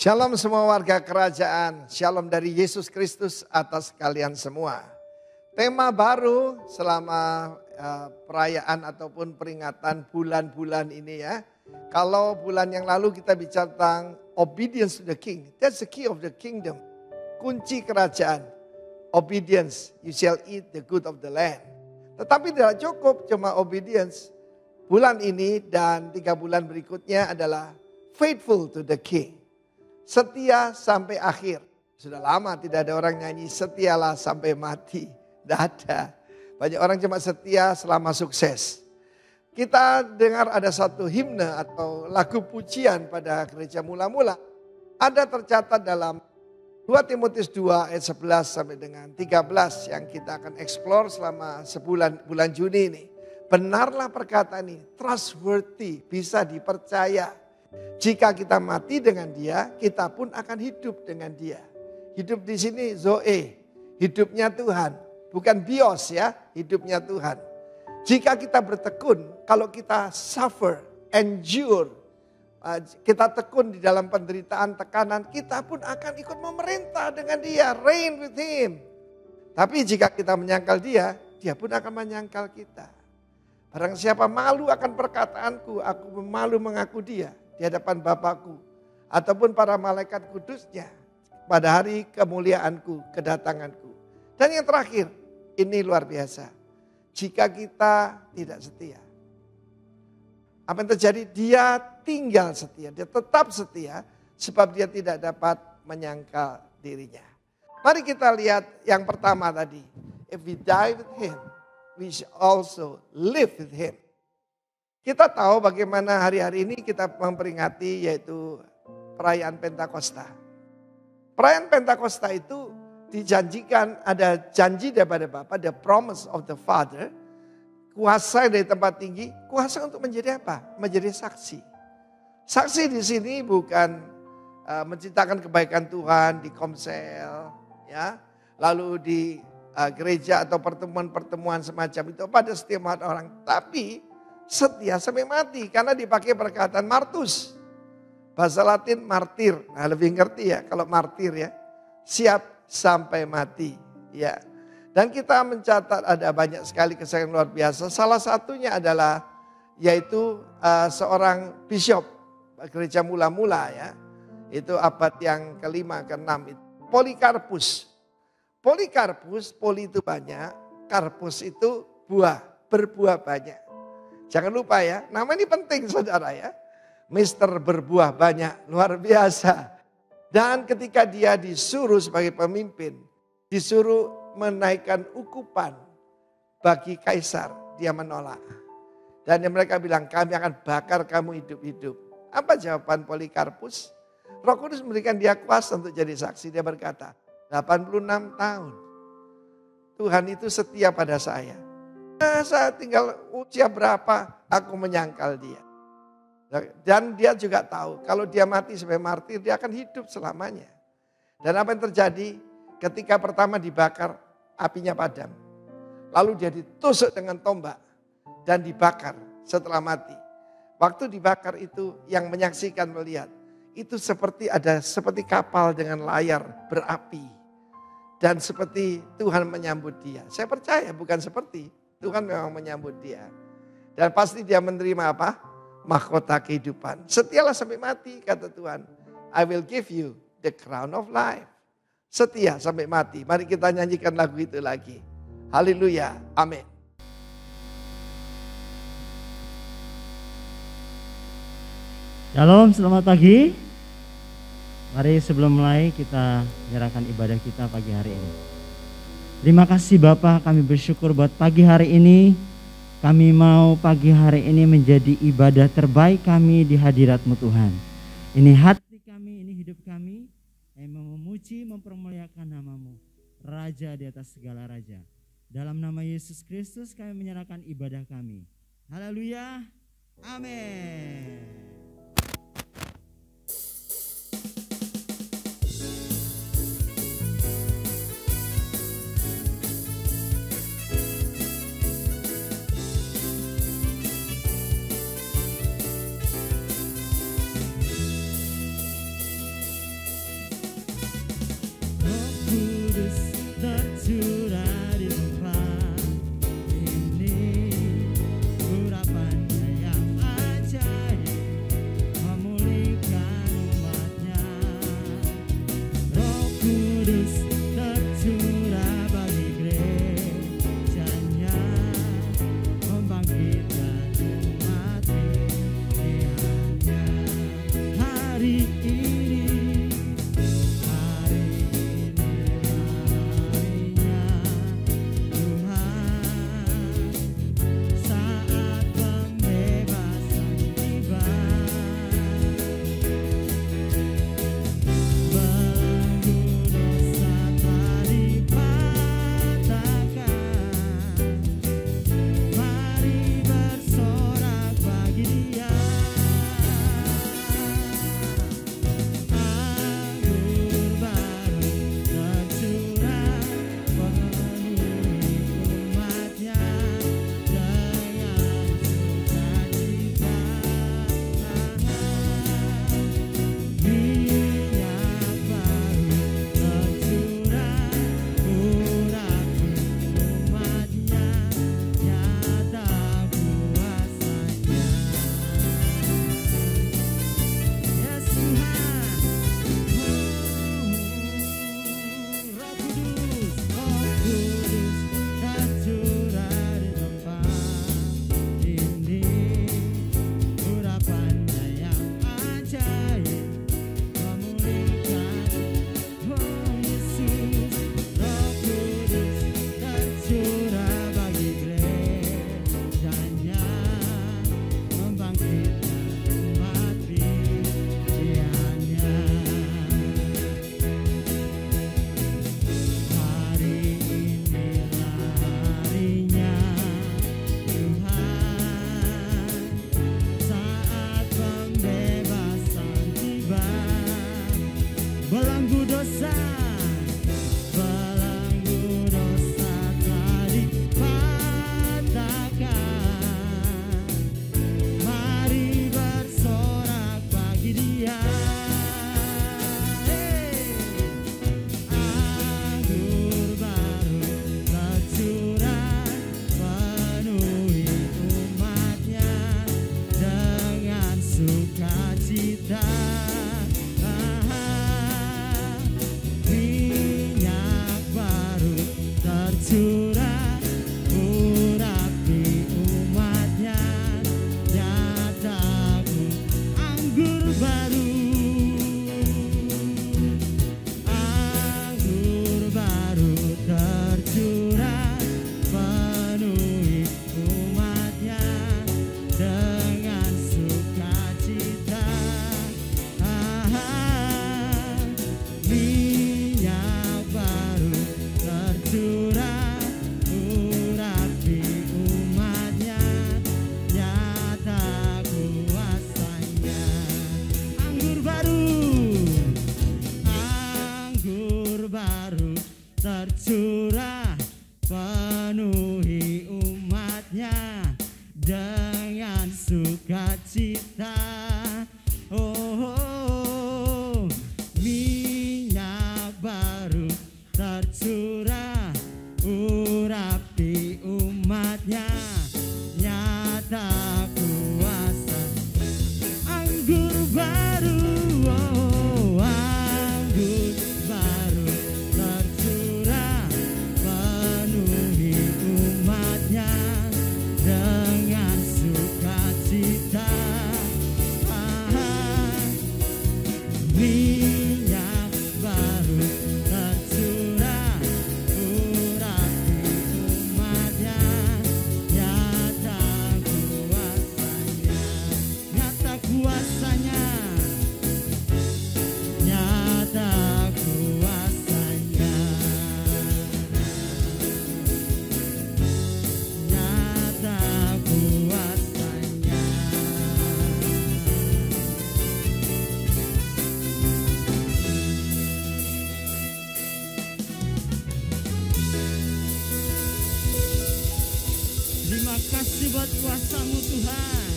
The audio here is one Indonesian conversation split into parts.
Shalom semua warga kerajaan, shalom dari Yesus Kristus atas kalian semua. Tema baru selama perayaan ataupun peringatan bulan-bulan ini ya. Kalau bulan yang lalu kita bicara tentang obedience to the king, that's the key of the kingdom. Kunci kerajaan, obedience, you shall eat the good of the land. Tetapi tidak cukup cuma obedience. Bulan ini dan 3 bulan berikutnya adalah faithful to the king. Setia sampai akhir. Sudah lama tidak ada orang nyanyi setialah sampai mati. Tidak ada. Banyak orang cuma setia selama sukses. Kita dengar ada satu himne atau lagu pujian pada gereja mula-mula. Ada tercatat dalam 2 Timotius 2 ayat 11 sampai dengan 13 yang kita akan explore selama bulan Juni ini. Benarlah perkataan ini, trustworthy, bisa dipercaya. Jika kita mati dengan dia, kita pun akan hidup dengan dia. Hidup di sini Zoe, hidupnya Tuhan. Bukan bios ya, hidupnya Tuhan. Jika kita bertekun, kalau kita suffer, endure, kita tekun di dalam penderitaan, tekanan, kita pun akan ikut memerintah dengan dia, reign with him. Tapi jika kita menyangkal dia, dia pun akan menyangkal kita. Barang siapa malu akan perkataanku, aku malu mengaku dia di hadapan Bapakku ataupun para malaikat kudusnya pada hari kemuliaanku, kedatanganku. Dan yang terakhir, ini luar biasa. Jika kita tidak setia, apa yang terjadi? Dia tinggal setia, dia tetap setia sebab dia tidak dapat menyangkal dirinya. Mari kita lihat yang pertama tadi. If we die with him, we shall also live with him. Kita tahu bagaimana hari-hari ini kita memperingati yaitu perayaan Pentakosta. Perayaan Pentakosta itu dijanjikan ada janji daripada Bapa, the promise of the Father. Kuasa dari tempat tinggi, kuasa untuk menjadi apa? Menjadi saksi. Saksi di sini bukan menceritakan kebaikan Tuhan di komsel, ya, lalu di gereja atau pertemuan-pertemuan semacam itu pada setiap orang, tapi setia sampai mati karena dipakai perkataan martus. Bahasa Latin martir. Nah, lebih ngerti ya kalau martir ya. Siap sampai mati ya. Dan kita mencatat ada banyak sekali kesaksian luar biasa. Salah satunya adalah yaitu seorang bishop gereja mula-mula ya. Itu abad yang ke-5 ke-6 itu. Polikarpus. Polikarpus, poli itu banyak, karpus itu buah, berbuah banyak. Jangan lupa ya, nama ini penting saudara ya. Mister berbuah banyak, luar biasa. Dan ketika dia disuruh sebagai pemimpin, disuruh menaikkan ukupan bagi kaisar, dia menolak. Dan mereka bilang, kami akan bakar kamu hidup-hidup. Apa jawaban Polikarpus? Roh Kudus memberikan dia kuasa untuk jadi saksi. Dia berkata, 86 tahun. Tuhan itu setia pada saya. Saya tinggal usia berapa, aku menyangkal dia. Dan dia juga tahu, kalau dia mati sebagai martir, dia akan hidup selamanya. Dan apa yang terjadi ketika pertama dibakar, apinya padam. Lalu dia ditusuk dengan tombak dan dibakar setelah mati. Waktu dibakar itu yang menyaksikan melihat, itu seperti kapal dengan layar berapi. Dan seperti Tuhan menyambut dia. Saya percaya bukan seperti. Tuhan memang menyambut dia. Dan pasti dia menerima apa? Mahkota kehidupan. Setialah sampai mati kata Tuhan. I will give you the crown of life. Setia sampai mati. Mari kita nyanyikan lagu itu lagi. Haleluya. Amin. Shalom, selamat pagi. Mari sebelum mulai kita menyerahkan ibadah kita pagi hari ini. Terima kasih Bapak, kami bersyukur buat pagi hari ini. Kami mau pagi hari ini menjadi ibadah terbaik kami di hadirat-Mu Tuhan. Ini hati kami, ini hidup kami. Kami mau memuji, mempermuliakan nama-Mu, Raja di atas segala raja. Dalam nama Yesus Kristus kami menyerahkan ibadah kami. Haleluya, amin. belenggu dosa telah dipatahkan. Mari bersorak bagi Dia. Anggur baru tercurah penuhi umatnya dengan sukacita. Minyak baru tercurah urapi umatnya, nyataku anggur baru. Anggur baru tercurah penuhi umatnya dengan sukacita. Minyak baru tercurah urapi umatnya, nyata kuasanya. Anggur baru tercurah penuhi umatnya dengan sukacita. Oh, minyak baru tercurah urapi umatnya, nyata kuasa. Anggur baru, oh, anggur baru tercurah penuhi umatnya dengan sukacita. Minyak baru tercurah urapi umatnya, nyata kuasanya. Nyata kuasanya, nyata kuasanya, nyata kuasanya. Terima kasih buat kuasa-Mu Tuhan.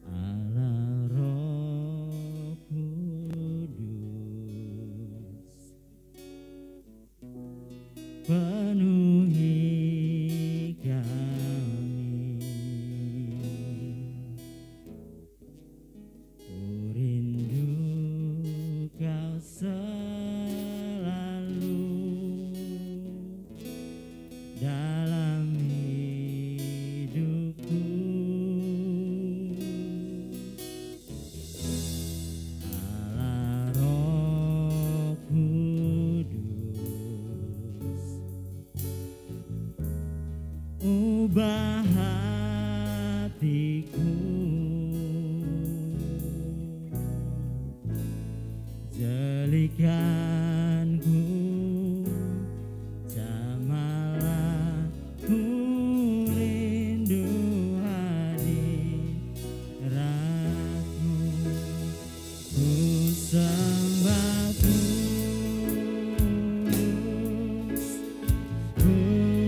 Allah Roh Kudus, penuhi kami. Ku rindu Kau selalu dalam hidupku. Allah Roh Kudus, ubah hatiku, jadikanku jamalah ku rindu hadirat-Mu. Ku sembah kudus, kudus,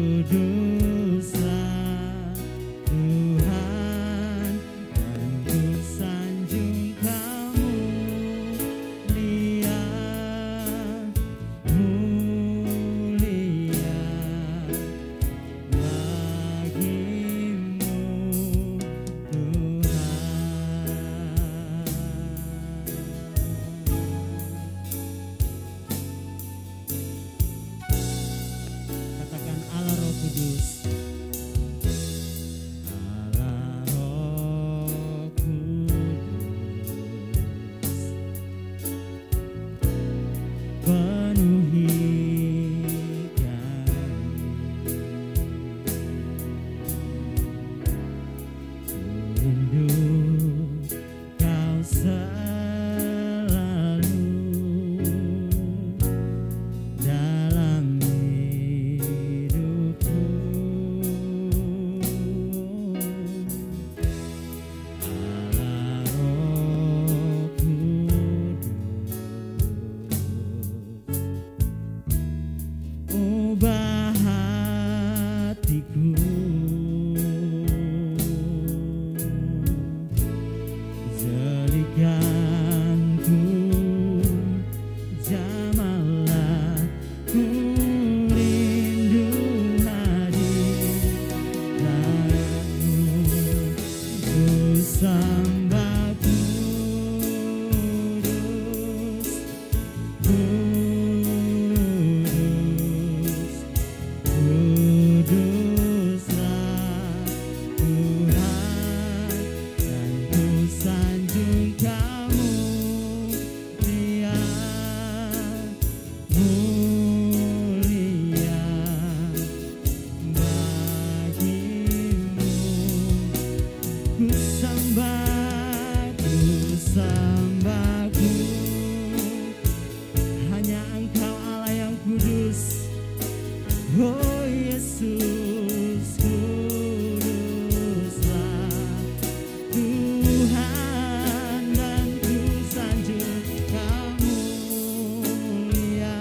kuduslah Tuhan, dan ku sanjung mulia bagimu. Ku sembah hanya Engkau Allah yang kudus. Oh Yesus, kuduslah Tuhan, dan ku sanjung Kau mulia,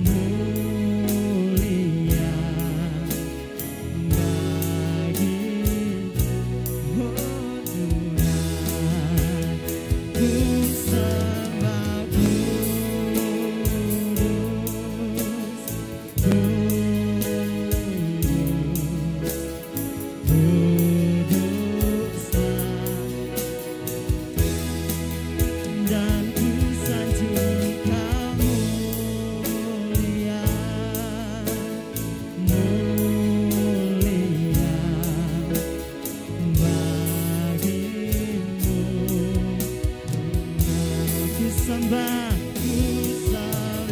mulia bagi oh Tuhan. Ku sembah dan ku sanjung Kau mulia, mulia bagimu. Ku sembah, ku sembah,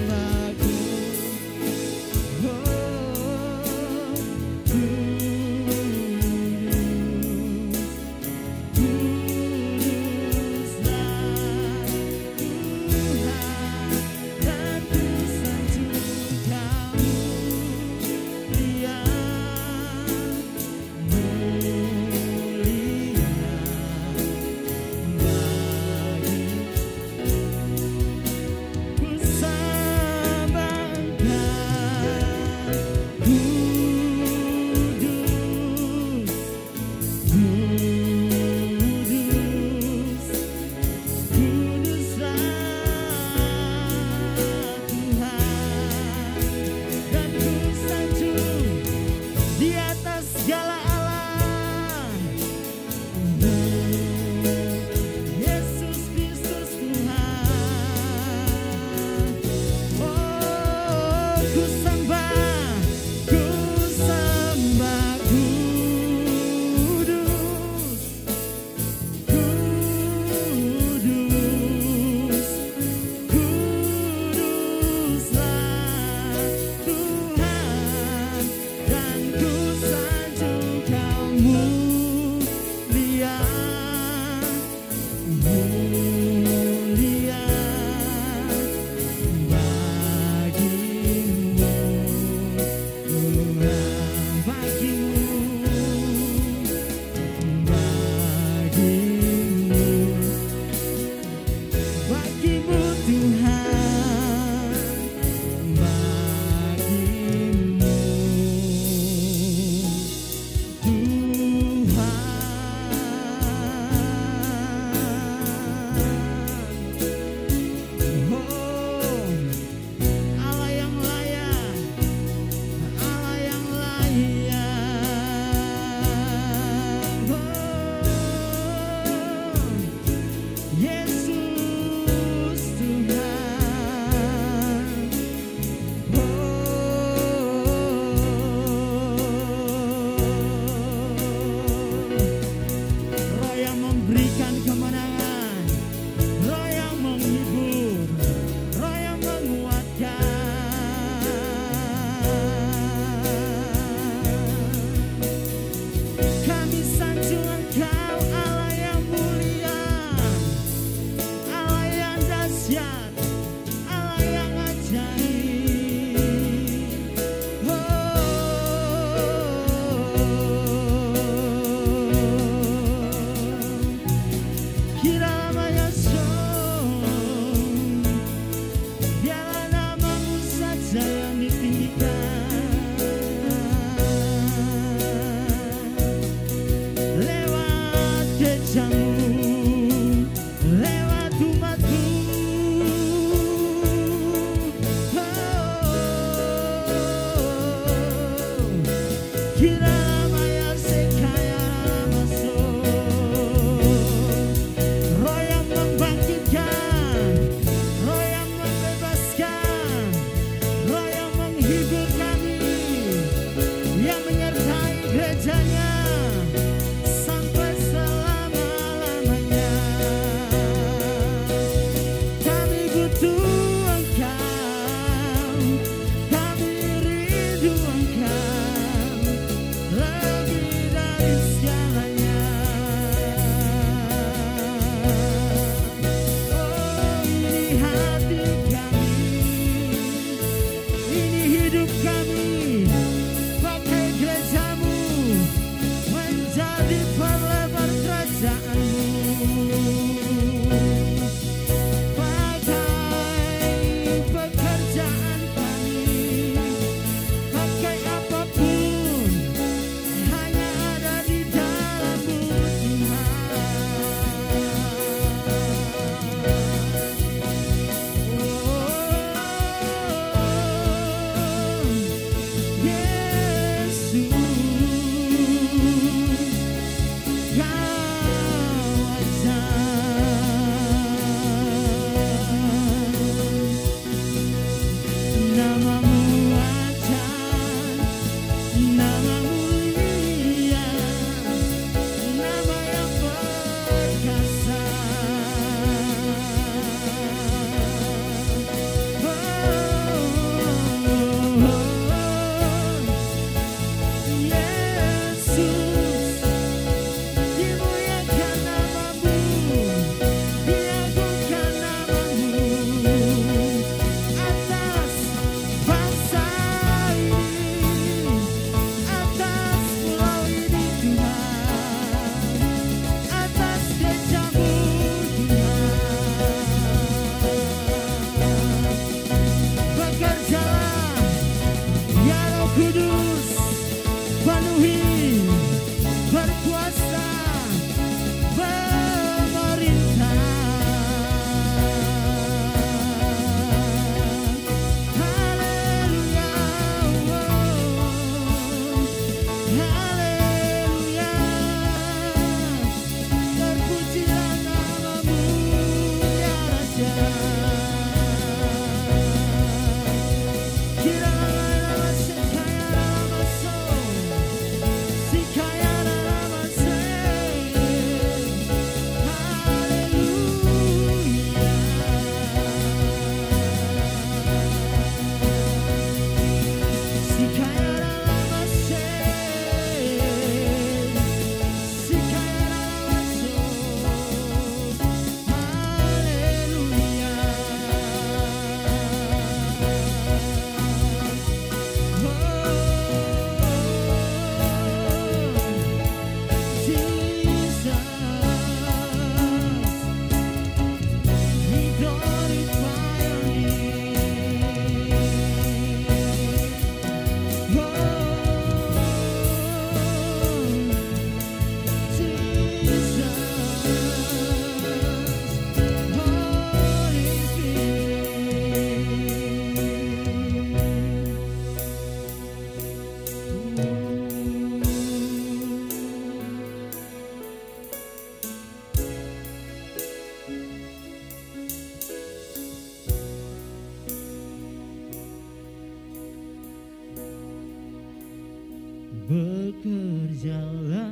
bekerjalah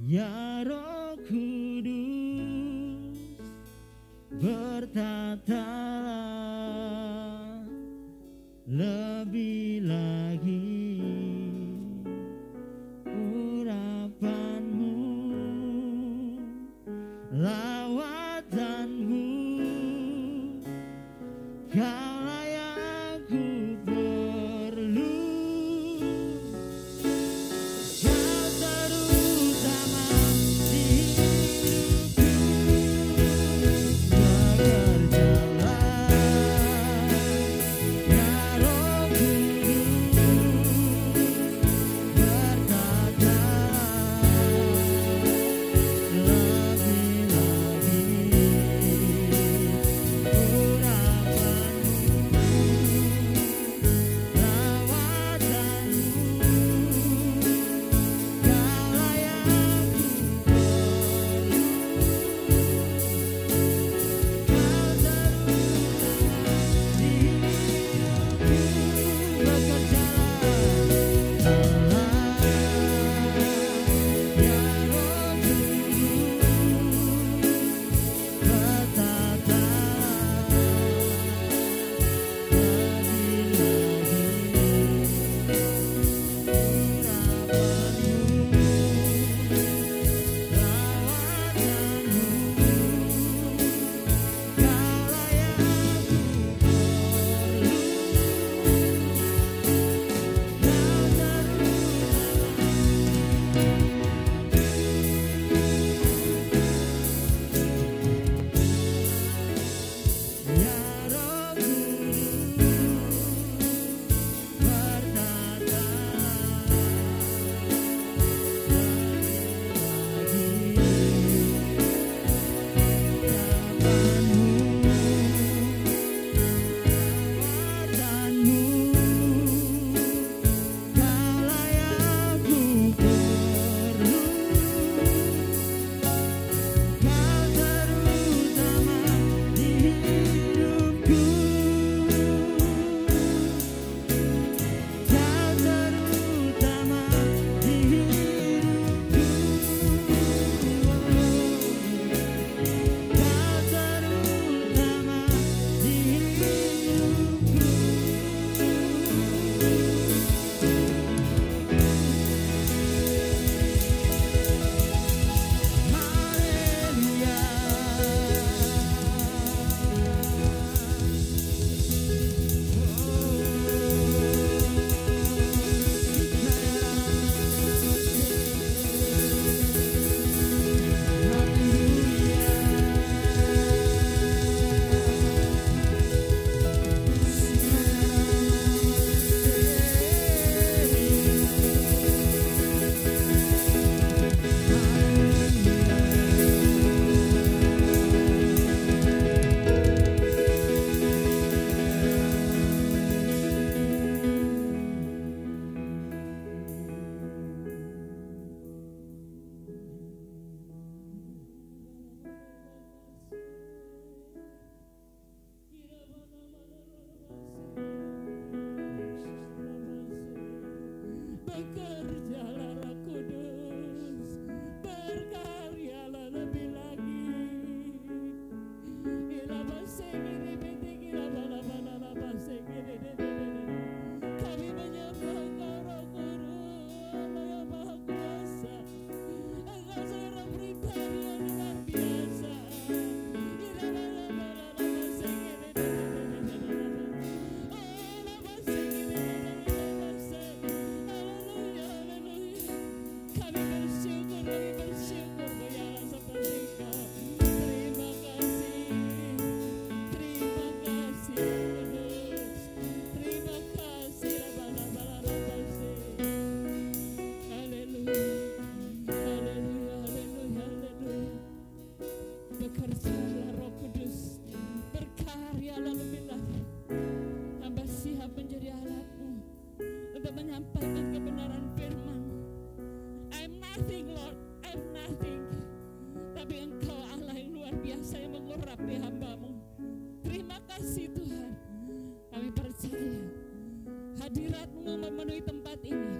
ya Roh Kudus, bertatalah lebih lagi urapanmu, lawatanmu, kaulah yang ku perlu. Kau terutama di hidupku, bekerjalah ya Roh Kudus, bertatalah lebih lagi urapanmu. hadirat-Mu memenuhi tempat ini,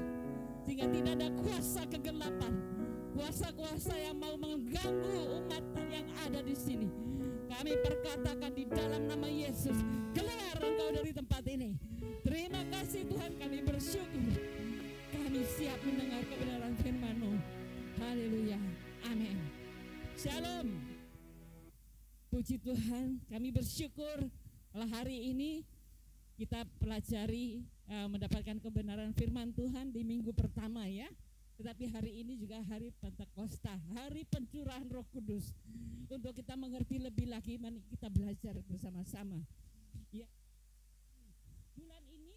sehingga tidak ada kuasa kegelapan, kuasa-kuasa yang mau mengganggu umat yang ada di sini. Kami perkatakan di dalam nama Yesus, keluar Engkau dari tempat ini. Terima kasih Tuhan, kami bersyukur. Kami siap mendengar kebenaran firman-Mu. Haleluya. Amin. Shalom. Puji Tuhan, kami bersyukur kalau hari ini kita pelajari mendapatkan kebenaran firman Tuhan di minggu pertama ya. Tetapi hari ini juga hari Pentakosta, hari pencurahan Roh Kudus. Untuk kita mengerti lebih lagi, mari kita belajar bersama-sama. Ya. Bulan ini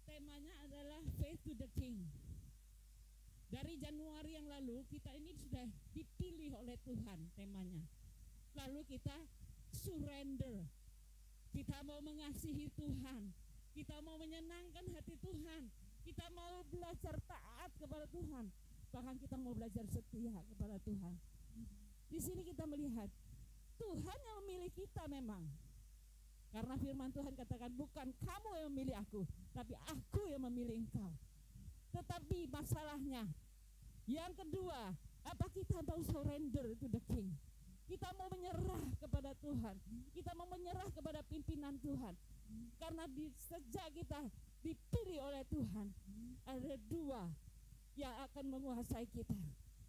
temanya adalah Faith to the King. Dari Januari yang lalu kita ini sudah dipilih oleh Tuhan temanya. Lalu kita surrender. Kita mau mengasihi Tuhan. Kita mau menyenangkan hati Tuhan. Kita mau belajar taat kepada Tuhan. Bahkan kita mau belajar setia kepada Tuhan. Di sini kita melihat Tuhan yang memilih kita memang. Karena firman Tuhan katakan bukan kamu yang memilih aku, tapi aku yang memilih engkau. Tetapi masalahnya yang kedua, apa kita mau surrender to the King? Kita mau menyerah kepada Tuhan. Kita mau menyerah kepada pimpinan Tuhan. Karena sejak kita dipilih oleh Tuhan, ada dua yang akan menguasai kita,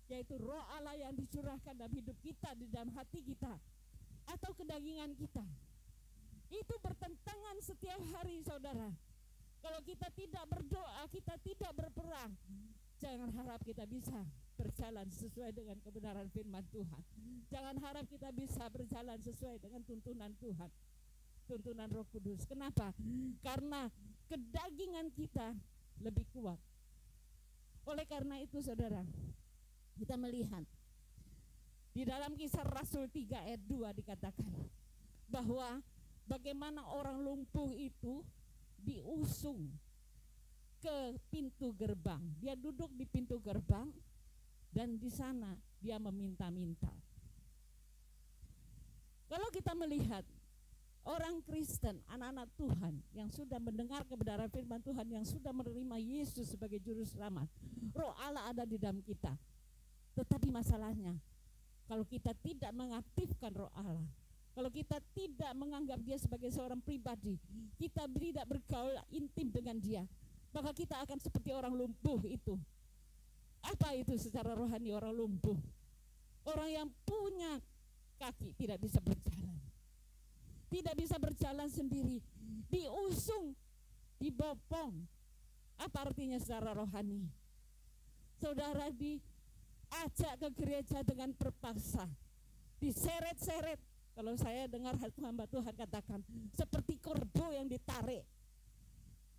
yaitu Roh Allah yang dicurahkan dalam hidup kita, di dalam hati kita, atau kedagingan kita. Itu bertentangan setiap hari, saudara. Kalau kita tidak berdoa, kita tidak berperang, jangan harap kita bisa berjalan sesuai dengan kebenaran firman Tuhan. Jangan harap kita bisa berjalan sesuai dengan tuntunan Tuhan, tuntunan Roh Kudus. Kenapa? Karena kedagingan kita lebih kuat. Oleh karena itu, saudara, kita melihat di dalam Kisah Rasul 3 ayat 2 dikatakan bahwa bagaimana orang lumpuh itu diusung ke pintu gerbang. Dia duduk di pintu gerbang dan di sana dia meminta-minta. Kalau kita melihat orang Kristen, anak-anak Tuhan yang sudah mendengar kebenaran firman Tuhan, yang sudah menerima Yesus sebagai juru selamat, Roh Allah ada di dalam kita. Tetapi masalahnya, kalau kita tidak mengaktifkan Roh Allah, kalau kita tidak menganggap dia sebagai seorang pribadi, kita tidak bergaul intim dengan dia, maka kita akan seperti orang lumpuh itu. Apa itu secara rohani orang lumpuh? Orang yang punya kaki tidak bisa berjalan. Tidak bisa berjalan sendiri, diusung, dibopong. Apa artinya secara rohani? Saudara diajak ke gereja dengan terpaksa, diseret-seret. Kalau saya dengar hamba Tuhan katakan, seperti korbo yang ditarik.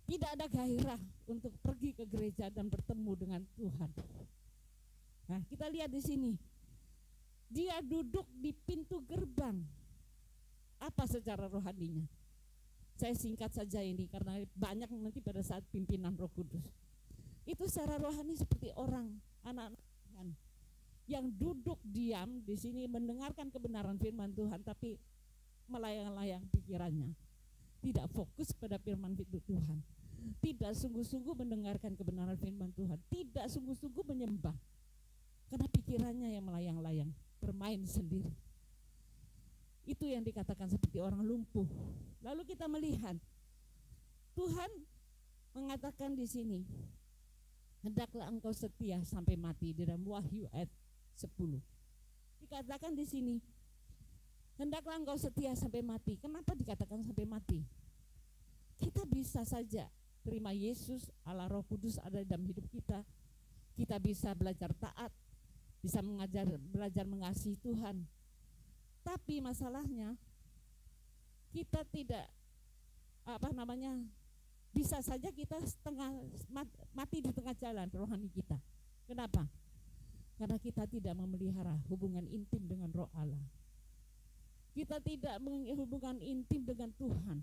Tidak ada gairah untuk pergi ke gereja dan bertemu dengan Tuhan. Nah, kita lihat di sini, dia duduk di pintu gerbang. Apa secara rohaninya? Saya singkat saja ini karena banyak nanti pada saat pimpinan Roh Kudus. Itu secara rohani seperti orang, anak-anak Tuhan yang duduk diam di sini mendengarkan kebenaran firman Tuhan, tapi melayang-layang pikirannya. Tidak fokus pada firman Tuhan. Tidak sungguh-sungguh mendengarkan kebenaran firman Tuhan. Tidak sungguh-sungguh menyembah. Karena pikirannya yang melayang-layang, bermain sendiri. Itu yang dikatakan seperti orang lumpuh. Lalu kita melihat Tuhan mengatakan di sini, hendaklah engkau setia sampai mati, di dalam Wahyu ayat 10. Dikatakan di sini, hendaklah engkau setia sampai mati. Kenapa dikatakan sampai mati? Kita bisa saja terima Yesus, Allah Roh Kudus ada dalam hidup kita. Kita bisa belajar taat, bisa belajar mengasihi Tuhan. Tapi masalahnya kita tidak bisa saja kita mati di tengah jalan rohani kita. Kenapa? Karena kita tidak memelihara hubungan intim dengan Roh Allah. Kita tidak menghubungan intim dengan Tuhan.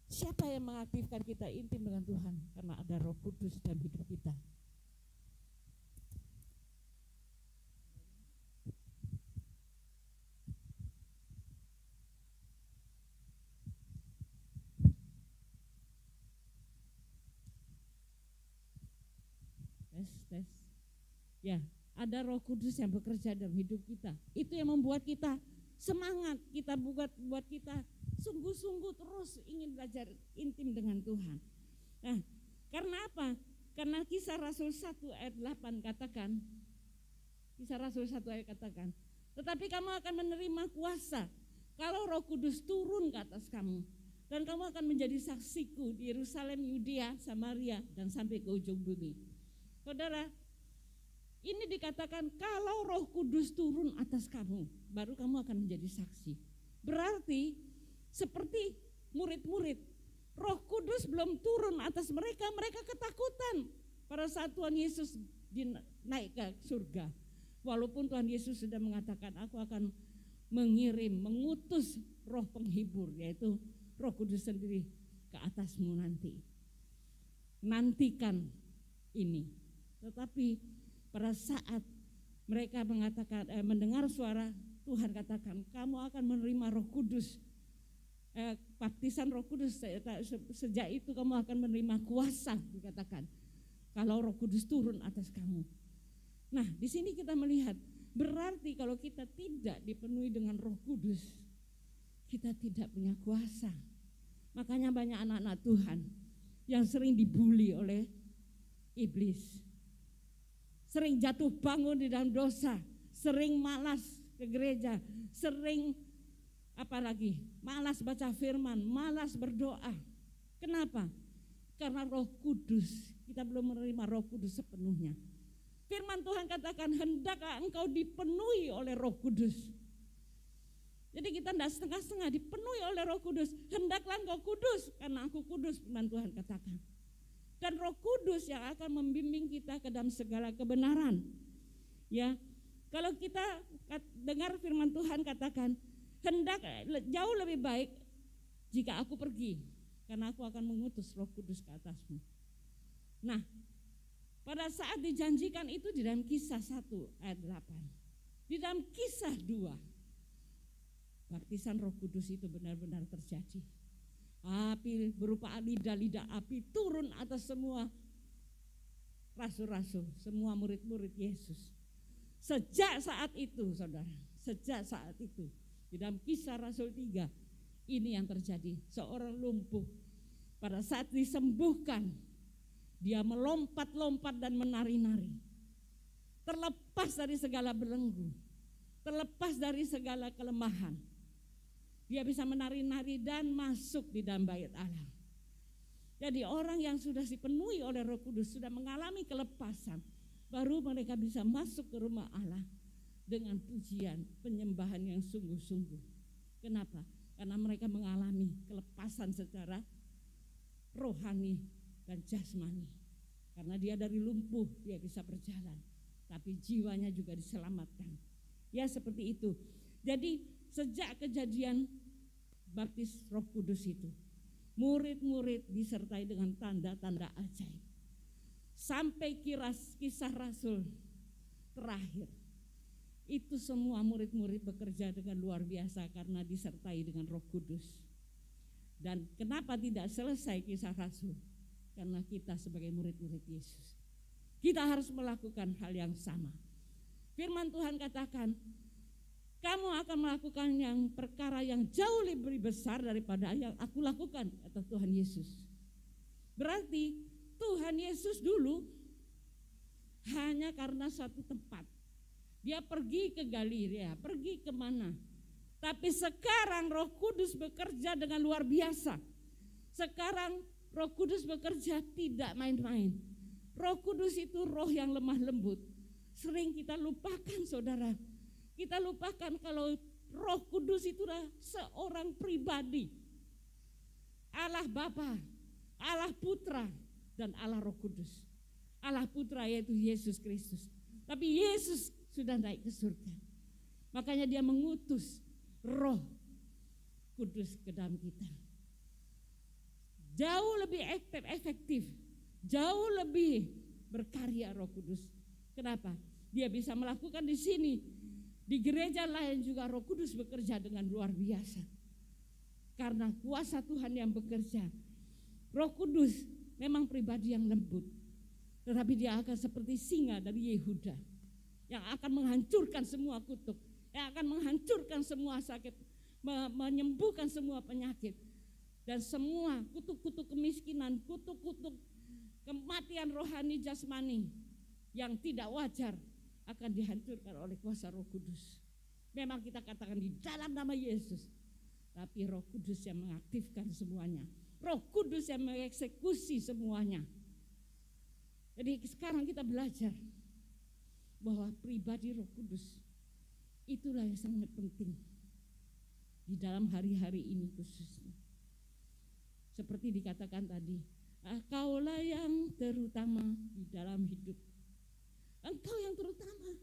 Siapa yang mengaktifkan kita intim dengan Tuhan? Karena ada Roh Kudus dalam hidup kita. tes. Ya, ada Roh Kudus yang bekerja dalam hidup kita. Itu yang membuat kita semangat, kita buat kita sungguh-sungguh terus ingin belajar intim dengan Tuhan. Nah, karena apa? Karena Kisah Rasul 1 ayat 8 katakan, Kisah Rasul 1 ayat katakan, tetapi kamu akan menerima kuasa kalau Roh Kudus turun ke atas kamu, dan kamu akan menjadi saksiku di Yerusalem, Yudea, Samaria, dan sampai ke ujung bumi. Saudara, ini dikatakan kalau Roh Kudus turun atas kamu, baru kamu akan menjadi saksi. Berarti seperti murid-murid, Roh Kudus belum turun atas mereka, mereka ketakutan pada saat Tuhan Yesus naik ke surga. Walaupun Tuhan Yesus sudah mengatakan, aku akan mengutus roh penghibur, yaitu Roh Kudus sendiri ke atasmu nanti. Nantikan ini. Tetapi pada saat mereka mendengar suara Tuhan katakan, kamu akan menerima Roh Kudus, baptisan Roh Kudus, sejak itu kamu akan menerima kuasa, dikatakan, kalau Roh Kudus turun atas kamu. Nah, di sini kita melihat, berarti kalau kita tidak dipenuhi dengan Roh Kudus, kita tidak punya kuasa. Makanya banyak anak-anak Tuhan yang sering dibully oleh iblis, sering jatuh bangun di dalam dosa, sering malas ke gereja, sering malas baca firman, malas berdoa. Kenapa? Karena Roh Kudus, kita belum menerima Roh Kudus sepenuhnya. Firman Tuhan katakan, hendaklah engkau dipenuhi oleh Roh Kudus. Jadi kita tidak setengah-setengah, dipenuhi oleh Roh Kudus. Hendaklah engkau kudus, karena aku kudus, firman Tuhan katakan. Dan Roh Kudus yang akan membimbing kita ke dalam segala kebenaran. Ya, kalau kita dengar firman Tuhan katakan, jauh lebih baik jika aku pergi, karena aku akan mengutus Roh Kudus ke atasmu. Nah, pada saat dijanjikan itu di dalam Kisah 1 ayat 8. Di dalam Kisah 2, baptisan Roh Kudus itu benar-benar terjadi. Api berupa lidah-lidah api turun atas semua rasul-rasul, semua murid-murid Yesus. Sejak saat itu, saudara, sejak saat itu, di dalam Kisah Rasul 3, ini yang terjadi. Seorang lumpuh pada saat disembuhkan, dia melompat-lompat dan menari-nari. Terlepas dari segala belenggu, terlepas dari segala kelemahan. Dia bisa menari-nari dan masuk di dalam bait Allah. Jadi orang yang sudah dipenuhi oleh Roh Kudus, sudah mengalami kelepasan, baru mereka bisa masuk ke rumah Allah dengan pujian, penyembahan yang sungguh-sungguh. Kenapa? Karena mereka mengalami kelepasan secara rohani dan jasmani. Karena dia dari lumpuh, dia bisa berjalan, tapi jiwanya juga diselamatkan. Ya, seperti itu. Jadi sejak kejadian baptis Roh Kudus itu, murid-murid disertai dengan tanda-tanda ajaib. Sampai Kisah Rasul terakhir, itu semua murid-murid bekerja dengan luar biasa karena disertai dengan Roh Kudus. Dan kenapa tidak selesai Kisah Rasul? Karena kita sebagai murid-murid Yesus, kita harus melakukan hal yang sama. Firman Tuhan katakan, kamu akan melakukan perkara yang jauh lebih besar daripada yang aku lakukan, kata Tuhan Yesus. Berarti Tuhan Yesus dulu hanya karena satu tempat. Dia pergi ke Galilea, pergi kemana. Tapi sekarang Roh Kudus bekerja dengan luar biasa. Sekarang Roh Kudus bekerja tidak main-main. Roh Kudus itu roh yang lemah lembut. Sering kita lupakan, saudara. Kita lupakan kalau Roh Kudus itulah seorang pribadi. Allah Bapa, Allah Putra, dan Allah Roh Kudus. Allah Putra yaitu Yesus Kristus. Tapi Yesus sudah naik ke surga. Makanya dia mengutus Roh Kudus ke dalam kita. Jauh lebih efektif, jauh lebih berkarya Roh Kudus. Kenapa? Dia bisa melakukan di sini. Di gereja lain juga Roh Kudus bekerja dengan luar biasa. Karena kuasa Tuhan yang bekerja. Roh Kudus memang pribadi yang lembut. Tetapi dia akan seperti singa dari Yehuda yang akan menghancurkan semua kutuk, yang akan menghancurkan semua sakit, menyembuhkan semua penyakit, dan semua kutuk-kutuk kemiskinan, kutuk-kutuk kematian rohani jasmani yang tidak wajar akan dihancurkan oleh kuasa Roh Kudus. Memang kita katakan di dalam nama Yesus, tapi Roh Kudus yang mengaktifkan semuanya, Roh Kudus yang mengeksekusi semuanya. Jadi sekarang kita belajar bahwa pribadi Roh Kudus itulah yang sangat penting di dalam hari-hari ini khususnya. Seperti dikatakan tadi, Kaulah yang terutama di dalam hidup. Engkau yang terutama.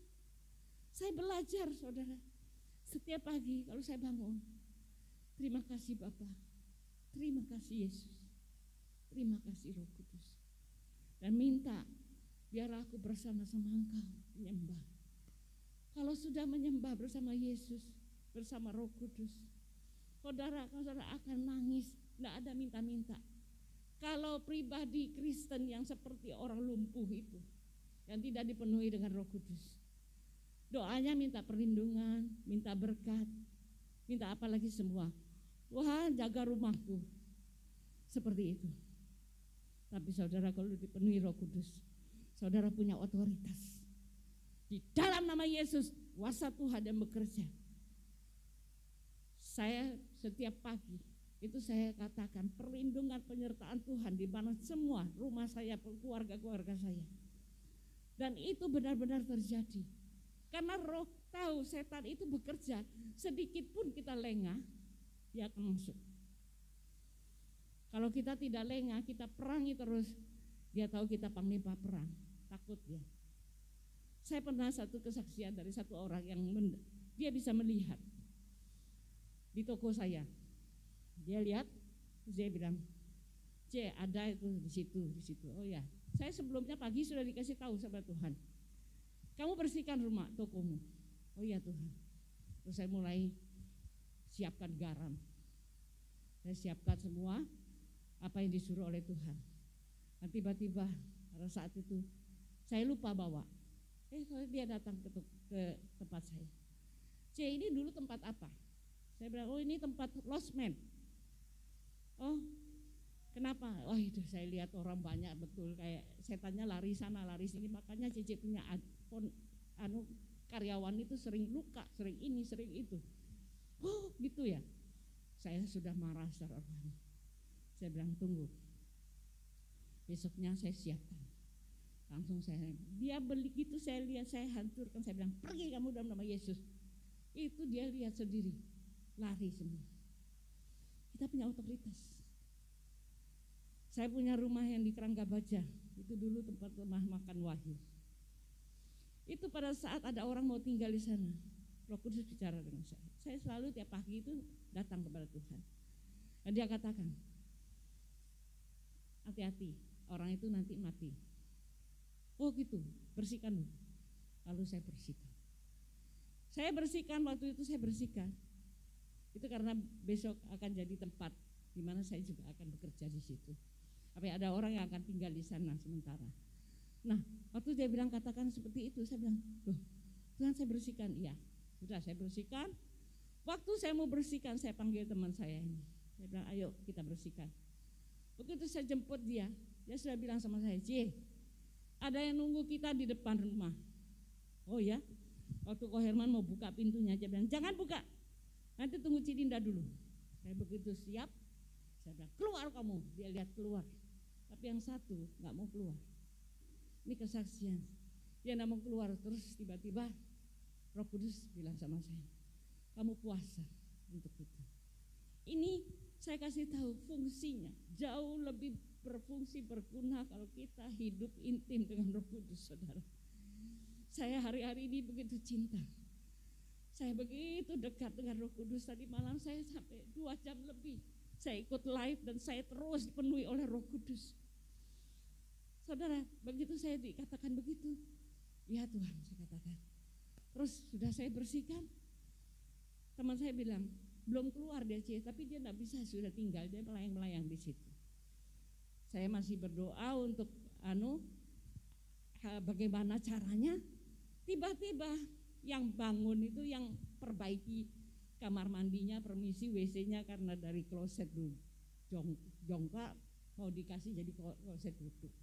Saya belajar, saudara, setiap pagi kalau saya bangun, terima kasih Bapa, terima kasih Yesus, terima kasih Roh Kudus. Dan minta biar aku bersama-sama Engkau menyembah. Kalau sudah menyembah bersama Yesus, bersama Roh Kudus, saudara akan nangis, tidak ada minta-minta. Kalau pribadi Kristen yang seperti orang lumpuh itu, yang tidak dipenuhi dengan Roh Kudus, doanya minta perlindungan, minta berkat, minta apa lagi semua. Tuhan jaga rumahku, seperti itu. Tapi saudara kalau dipenuhi Roh Kudus, saudara punya otoritas. Di dalam nama Yesus, kuasa Tuhan yang bekerja. Saya setiap pagi itu saya katakan perlindungan penyertaan Tuhan di mana semua rumah saya, keluarga saya. Dan itu benar-benar terjadi. Karena Roh tahu setan itu bekerja, sedikit pun kita lengah, dia akan masuk. Kalau kita tidak lengah, kita perangi terus, dia tahu kita panglima perang, takut dia. Saya pernah satu kesaksian dari satu orang yang dia bisa melihat di toko saya. Dia lihat, dia bilang, ada itu di situ. Oh ya, saya sebelumnya pagi sudah dikasih tahu sama Tuhan. Kamu bersihkan rumah tokomu. Oh ya Tuhan. Terus saya mulai siapkan garam. Saya siapkan semua apa yang disuruh oleh Tuhan. Dan tiba-tiba pada saat itu saya lupa bawa. Dia datang ke tempat saya. Ini dulu tempat apa? Saya bilang, oh ini tempat lost man. Oh kenapa? Oh itu saya lihat orang banyak betul, kayak setannya lari sana lari sini. Makanya Cece punya karyawan itu sering luka, sering ini, sering itu. Oh gitu ya. Saya sudah marah secara rohani. Saya bilang tunggu, besoknya saya siapkan. Langsung dia beli gitu, saya lihat, saya hancurkan. Saya bilang pergi kamu dalam nama Yesus. Itu dia lihat sendiri, lari semua. Kita punya otoritas. Saya punya rumah yang di Kerangga Baja, itu dulu tempat rumah makan Wahyu. Itu pada saat ada orang mau tinggal di sana, Roh Kudus bicara dengan saya. Saya selalu tiap pagi itu datang kepada Tuhan. Dan dia katakan, hati-hati, orang itu nanti mati. Oh gitu, bersihkan dulu. Lalu saya bersihkan. Waktu itu saya bersihkan. Itu karena besok akan jadi tempat di mana saya juga akan bekerja di situ. Tapi ada orang yang akan tinggal di sana sementara. Nah, waktu dia bilang katakan seperti itu, saya bilang, loh, Tuhan saya bersihkan. Iya, sudah saya bersihkan. Waktu saya mau bersihkan, saya panggil teman saya ini. Saya bilang, ayo kita bersihkan. Begitu saya jemput dia sudah bilang sama saya, ada yang nunggu kita di depan rumah. Oh ya, waktu Ko Herman mau buka pintunya, dia bilang, jangan buka, nanti tunggu Cidinda dulu. Saya begitu siap, saya bilang, keluar kamu. Dia lihat keluar, tapi yang satu gak mau keluar. Ini kesaksian, dia gak mau keluar. Terus tiba-tiba Roh Kudus bilang sama saya, kamu puasa untuk itu. Ini saya kasih tahu fungsinya jauh lebih berfungsi, berguna kalau kita hidup intim dengan Roh Kudus, saudara. Saya hari-hari ini begitu cinta. Saya begitu dekat dengan Roh Kudus. Tadi malam saya sampai 2 jam lebih. Saya ikut live dan saya terus dipenuhi oleh Roh Kudus. Saudara, begitu saya dikatakan begitu, ya Tuhan, saya katakan. Terus sudah saya bersihkan. Teman saya bilang, belum keluar dia tapi dia tidak bisa, sudah tinggal, dia melayang-melayang di situ. Saya masih berdoa untuk bagaimana caranya. Tiba-tiba yang bangun itu yang perbaiki kamar mandinya, permisi WC-nya karena dari kloset dulu jongkak mau dikasih jadi kloset tutup.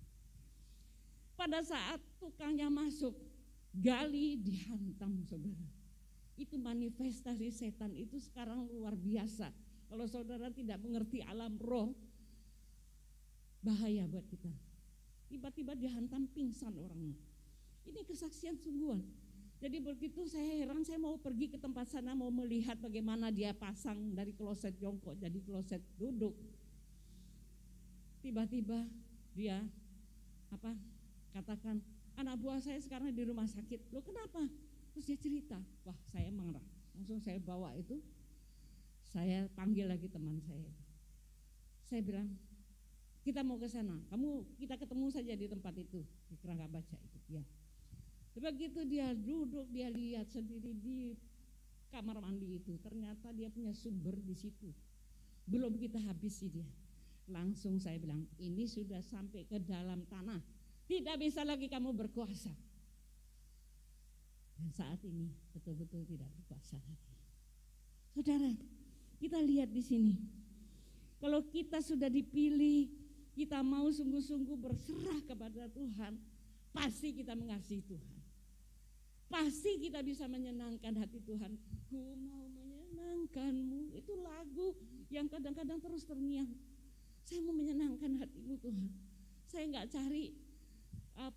Pada saat tukangnya masuk, gali dihantam saudara. Itu manifestasi setan itu sekarang luar biasa. Kalau saudara tidak mengerti alam roh, bahaya buat kita. Tiba-tiba dihantam pingsan orangnya. Ini kesaksian sungguhan. Jadi begitu saya heran, saya mau pergi ke tempat sana mau melihat bagaimana dia pasang dari kloset jongkok jadi kloset duduk. Tiba-tiba dia katakan, anak buah saya sekarang di rumah sakit. Loh kenapa? Terus dia cerita, wah saya marah. Langsung saya bawa itu, saya panggil lagi teman saya. Saya bilang, kita mau ke sana, kita ketemu saja di tempat itu, di Kerangka Baca itu. Ya. Begitu dia duduk, dia lihat sendiri di kamar mandi itu, ternyata dia punya sumber di situ. Belum kita habisi dia. Langsung saya bilang, ini sudah sampai ke dalam tanah. Tidak bisa lagi kamu berkuasa. Dan saat ini betul-betul tidak berkuasa lagi. Saudara, kita lihat di sini. Kalau kita sudah dipilih, kita mau sungguh-sungguh berserah kepada Tuhan, pasti kita mengasihi Tuhan. Pasti kita bisa menyenangkan hati Tuhan. Ku mau menyenangkanmu. Itu lagu yang kadang-kadang terus terngiang. Saya mau menyenangkan hatimu Tuhan. Saya enggak cari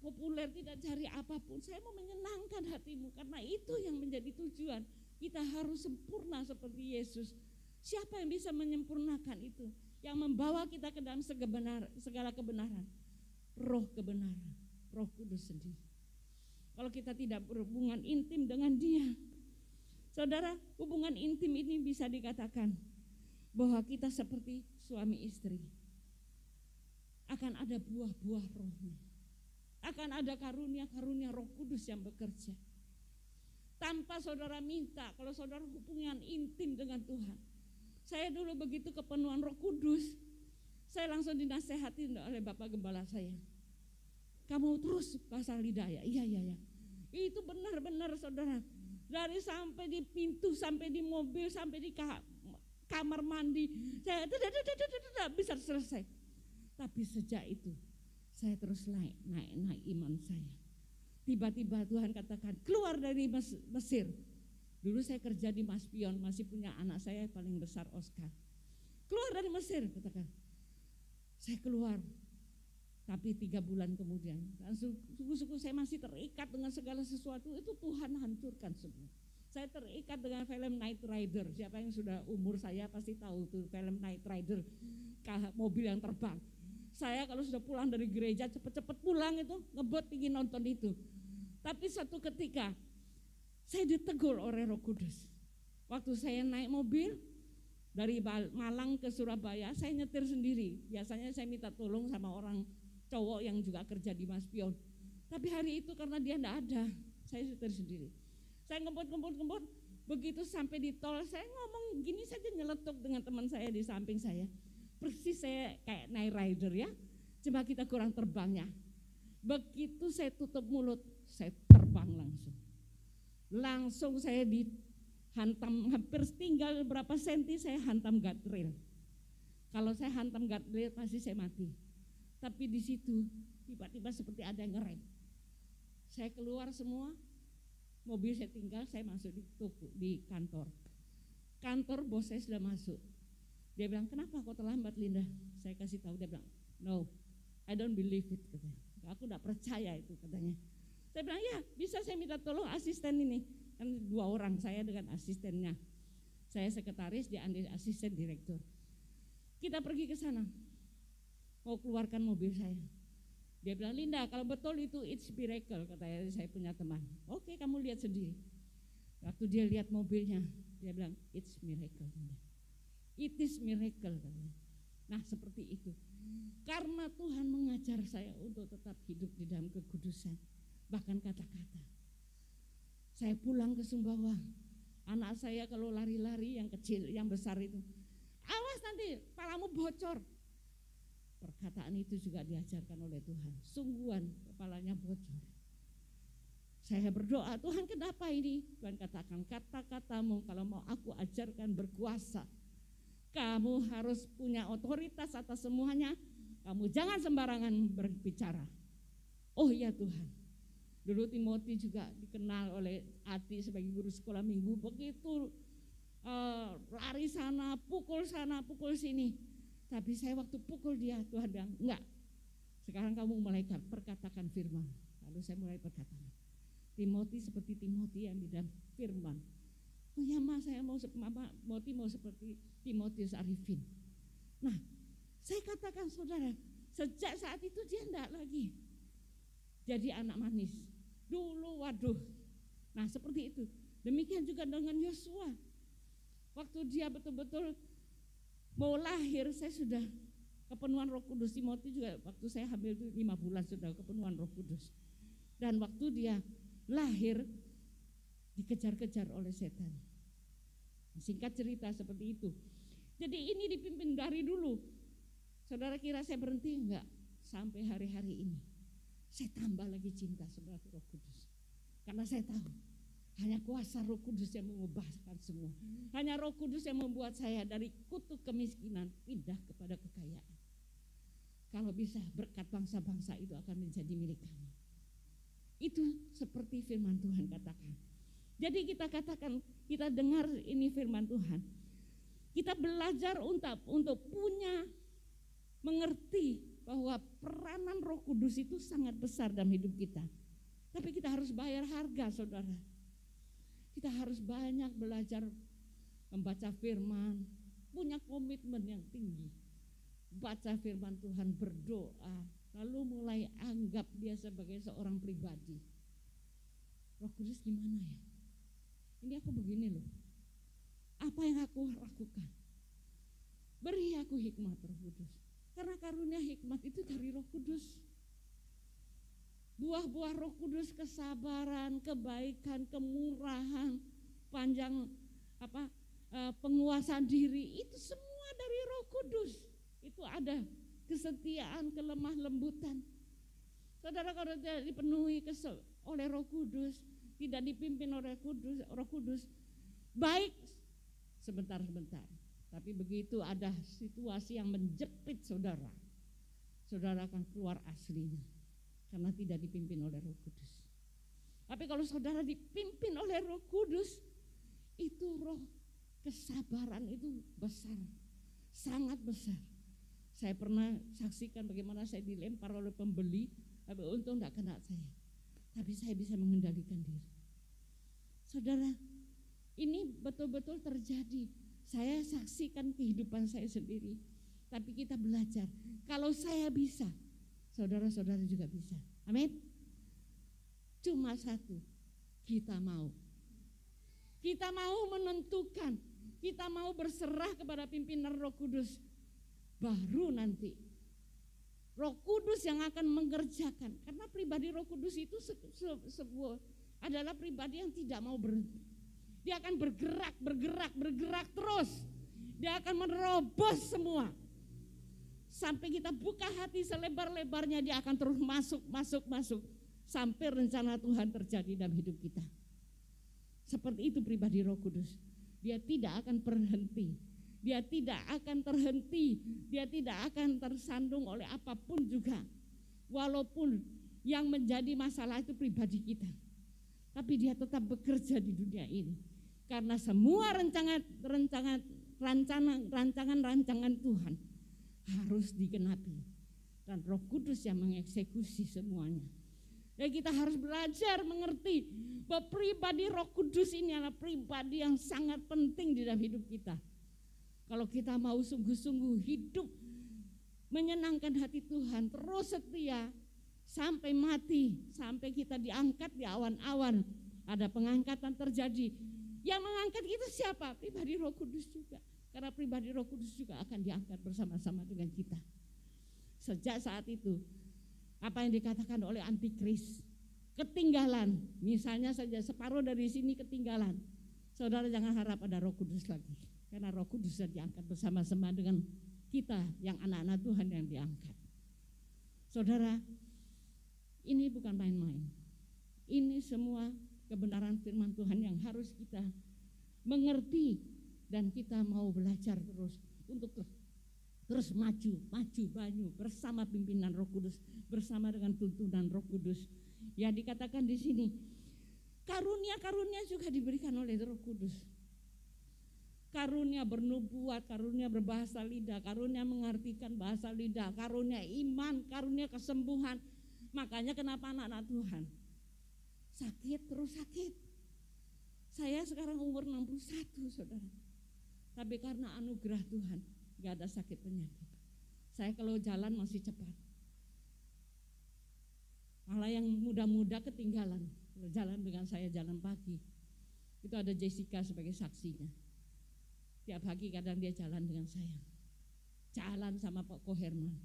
populer, tidak cari apapun. Saya mau menyenangkan hatimu. Karena itu yang menjadi tujuan. Kita harus sempurna seperti Yesus. Siapa yang bisa menyempurnakan itu? Yang membawa kita ke dalam segala kebenaran. Roh kebenaran. Roh Kudus sendiri. Kalau kita tidak berhubungan intim dengan Dia, saudara, hubungan intim ini bisa dikatakan bahwa kita seperti suami istri. Akan ada buah-buah rohnya, akan ada karunia-karunia Roh Kudus yang bekerja. Tanpa saudara minta, kalau saudara hubungan intim dengan Tuhan. Saya dulu begitu kepenuhan Roh Kudus, saya langsung dinasehati oleh Bapak Gembala saya. Kamu terus pasang lidah ya, iya. Itu benar-benar saudara. Dari sampai di pintu, sampai di mobil, sampai di kamar mandi, saya tidak bisa selesai. Tapi sejak itu, saya terus naik iman saya. Tiba-tiba Tuhan katakan, keluar dari Mesir. Dulu saya kerja di Maspion, masih punya anak saya paling besar Oscar. Keluar dari Mesir, katakan. Saya keluar. Tapi 3 bulan kemudian, sungguh-sungguh saya masih terikat dengan segala sesuatu, itu Tuhan hancurkan semua. Saya terikat dengan film Knight Rider, siapa yang sudah umur saya pasti tahu tuh film Knight Rider, mobil yang terbang. Saya kalau sudah pulang dari gereja, cepet-cepet pulang itu, ngebut ingin nonton itu. Tapi satu ketika, saya ditegur oleh Roh Kudus. Waktu saya naik mobil, dari Malang ke Surabaya, saya nyetir sendiri. Biasanya saya minta tolong sama orang cowok yang juga kerja di Maspion. Tapi hari itu karena dia enggak ada, saya setir sendiri. Saya ngemput, begitu sampai di tol, saya ngomong gini saja nyeletuk dengan teman saya di samping saya. Persis saya kayak Knight Rider ya, cuma kita kurang terbangnya. Begitu saya tutup mulut, saya terbang langsung. Langsung saya dihantam, hampir tinggal berapa senti saya hantam guardrail. Kalau saya hantam guardrail pasti saya mati. Tapi di situ tiba-tiba seperti ada yang ngerem. Saya keluar semua, mobil saya tinggal, saya masuk di kantor. Kantor bos saya sudah masuk. Dia bilang, kenapa kau terlambat Linda? Saya kasih tahu, dia bilang, no, I don't believe it, katanya. Aku tidak percaya itu, katanya. Saya bilang, ya bisa saya minta tolong asisten ini. Kan 2 orang, saya dengan asistennya. Saya sekretaris, dia asisten direktur. Kita pergi ke sana. Mau keluarkan mobil saya. Dia bilang, Linda kalau betul itu it's miracle, katanya saya punya teman. Oke, kamu lihat sendiri. Waktu dia lihat mobilnya, dia bilang, it's miracle. It is miracle, katanya. Nah seperti itu. Karena Tuhan mengajar saya untuk tetap hidup di dalam kekudusan. Bahkan kata-kata. Saya pulang ke Sumbawa. Anak saya kalau lari-lari yang kecil, yang besar itu, awas nanti kepalamu bocor. Perkataan itu juga diajarkan oleh Tuhan. Sungguhan kepalanya bocor. Saya berdoa, Tuhan kenapa ini? Tuhan katakan, kata-katamu kalau mau aku ajarkan berkuasa. Kamu harus punya otoritas atas semuanya. Kamu jangan sembarangan berbicara. Oh iya Tuhan. Dulu Timothy juga dikenal oleh Ati sebagai guru sekolah minggu. Begitu lari sana, pukul sini. Tapi saya waktu pukul dia, Tuhan bilang, enggak. Sekarang kamu mulai perkatakan firman. Lalu saya mulai perkatakan. Timothy seperti Timothy yang di dalam firman. Oh ya Ma, saya mau seperti Timotius Arifin. Nah, saya katakan saudara, sejak saat itu dia enggak lagi jadi anak manis. Dulu waduh. Nah seperti itu. Demikian juga dengan Yosua. Waktu dia betul-betul mau lahir, saya sudah kepenuhan Roh Kudus. Timothy juga waktu saya hamil itu 5 bulan sudah kepenuhan Roh Kudus. Dan waktu dia lahir dikejar-kejar oleh setan. Singkat cerita seperti itu. Jadi ini dipimpin dari dulu. Saudara kira saya berhenti? Enggak. Sampai hari-hari ini saya tambah lagi cinta saudara Roh Kudus. Karena saya tahu hanya kuasa Roh Kudus yang mengubahkan semua. Hanya Roh Kudus yang membuat saya dari kutuk kemiskinan pindah kepada kekayaan. Kalau bisa berkat bangsa-bangsa itu akan menjadi milik kami. Itu seperti firman Tuhan katakan. Jadi kita katakan, kita dengar ini firman Tuhan. Kita belajar untuk punya, mengerti bahwa peranan Roh Kudus itu sangat besar dalam hidup kita. Tapi kita harus bayar harga saudara. Kita harus banyak belajar membaca firman, punya komitmen yang tinggi. Baca firman Tuhan, berdoa, lalu mulai anggap dia sebagai seorang pribadi. Roh Kudus gimana ya? Ini aku begini loh. Apa yang aku lakukan? Beri aku hikmat Roh Kudus. Karena karunia hikmat itu dari Roh Kudus. Buah-buah Roh Kudus, kesabaran, kebaikan, kemurahan, penguasaan diri, itu semua dari Roh Kudus. Itu ada kesetiaan, kelemah lembutan. Saudara kalau tidak dipenuhi oleh Roh Kudus, tidak dipimpin oleh Roh Kudus, baik sebentar-sebentar. Tapi begitu ada situasi yang menjepit saudara, saudara akan keluar aslinya. Karena tidak dipimpin oleh Roh Kudus. Tapi kalau saudara dipimpin oleh Roh Kudus, itu roh kesabaran itu besar, sangat besar. Saya pernah saksikan bagaimana saya dilempar oleh pembeli, tapi untung tidak kena saya. Tapi saya bisa mengendalikan diri. Saudara, ini betul-betul terjadi. Saya saksikan kehidupan saya sendiri. Tapi kita belajar, kalau saya bisa, saudara-saudara juga bisa. Amin. Cuma satu, kita mau. Kita mau menentukan, kita mau berserah kepada pimpinan Roh Kudus. Baru nanti Roh Kudus yang akan mengerjakan. Karena pribadi Roh Kudus itu adalah pribadi yang tidak mau berhenti. Dia akan bergerak terus. Dia akan menerobos semua. Sampai kita buka hati selebar-lebarnya, dia akan terus masuk. Sampai rencana Tuhan terjadi dalam hidup kita. Seperti itu pribadi Roh Kudus. Dia tidak akan berhenti. Dia tidak akan terhenti. Dia tidak akan tersandung oleh apapun juga. Walaupun yang menjadi masalah itu pribadi kita. Tapi dia tetap bekerja di dunia ini. Karena semua rancangan Tuhan harus digenapi. Dan Roh Kudus yang mengeksekusi semuanya. Dan kita harus belajar mengerti bahwa pribadi Roh Kudus ini adalah pribadi yang sangat penting di dalam hidup kita. Kalau kita mau sungguh-sungguh hidup menyenangkan hati Tuhan, terus setia sampai mati, sampai kita diangkat di awan-awan, ada pengangkatan terjadi. Yang mengangkat kita siapa? Pribadi Roh Kudus juga. Karena pribadi Roh Kudus juga akan diangkat bersama-sama dengan kita. Sejak saat itu, apa yang dikatakan oleh antikris, ketinggalan, misalnya saja separuh dari sini ketinggalan. Saudara jangan harap ada Roh Kudus lagi. Karena Roh Kudus sudah diangkat bersama-sama dengan kita yang anak-anak Tuhan yang diangkat. Saudara, ini bukan main-main. Ini semua kebenaran firman Tuhan yang harus kita mengerti dan kita mau belajar terus untuk terus maju bersama pimpinan Roh Kudus, bersama dengan tuntunan Roh Kudus. Ya, dikatakan di sini karunia-karunia juga diberikan oleh Roh Kudus. Karunia bernubuat, karunia berbahasa lidah, karunia mengartikan bahasa lidah, karunia iman, karunia kesembuhan. Makanya kenapa anak-anak Tuhan sakit terus sakit. Saya sekarang umur 61, saudara. Tapi karena anugerah Tuhan, gak ada sakit penyakit. Saya kalau jalan masih cepat. Malah yang muda-muda ketinggalan. Jalan dengan saya jalan pagi. Itu ada Jessica sebagai saksinya. Tiap pagi kadang dia jalan dengan saya. Jalan sama Pak Koherman.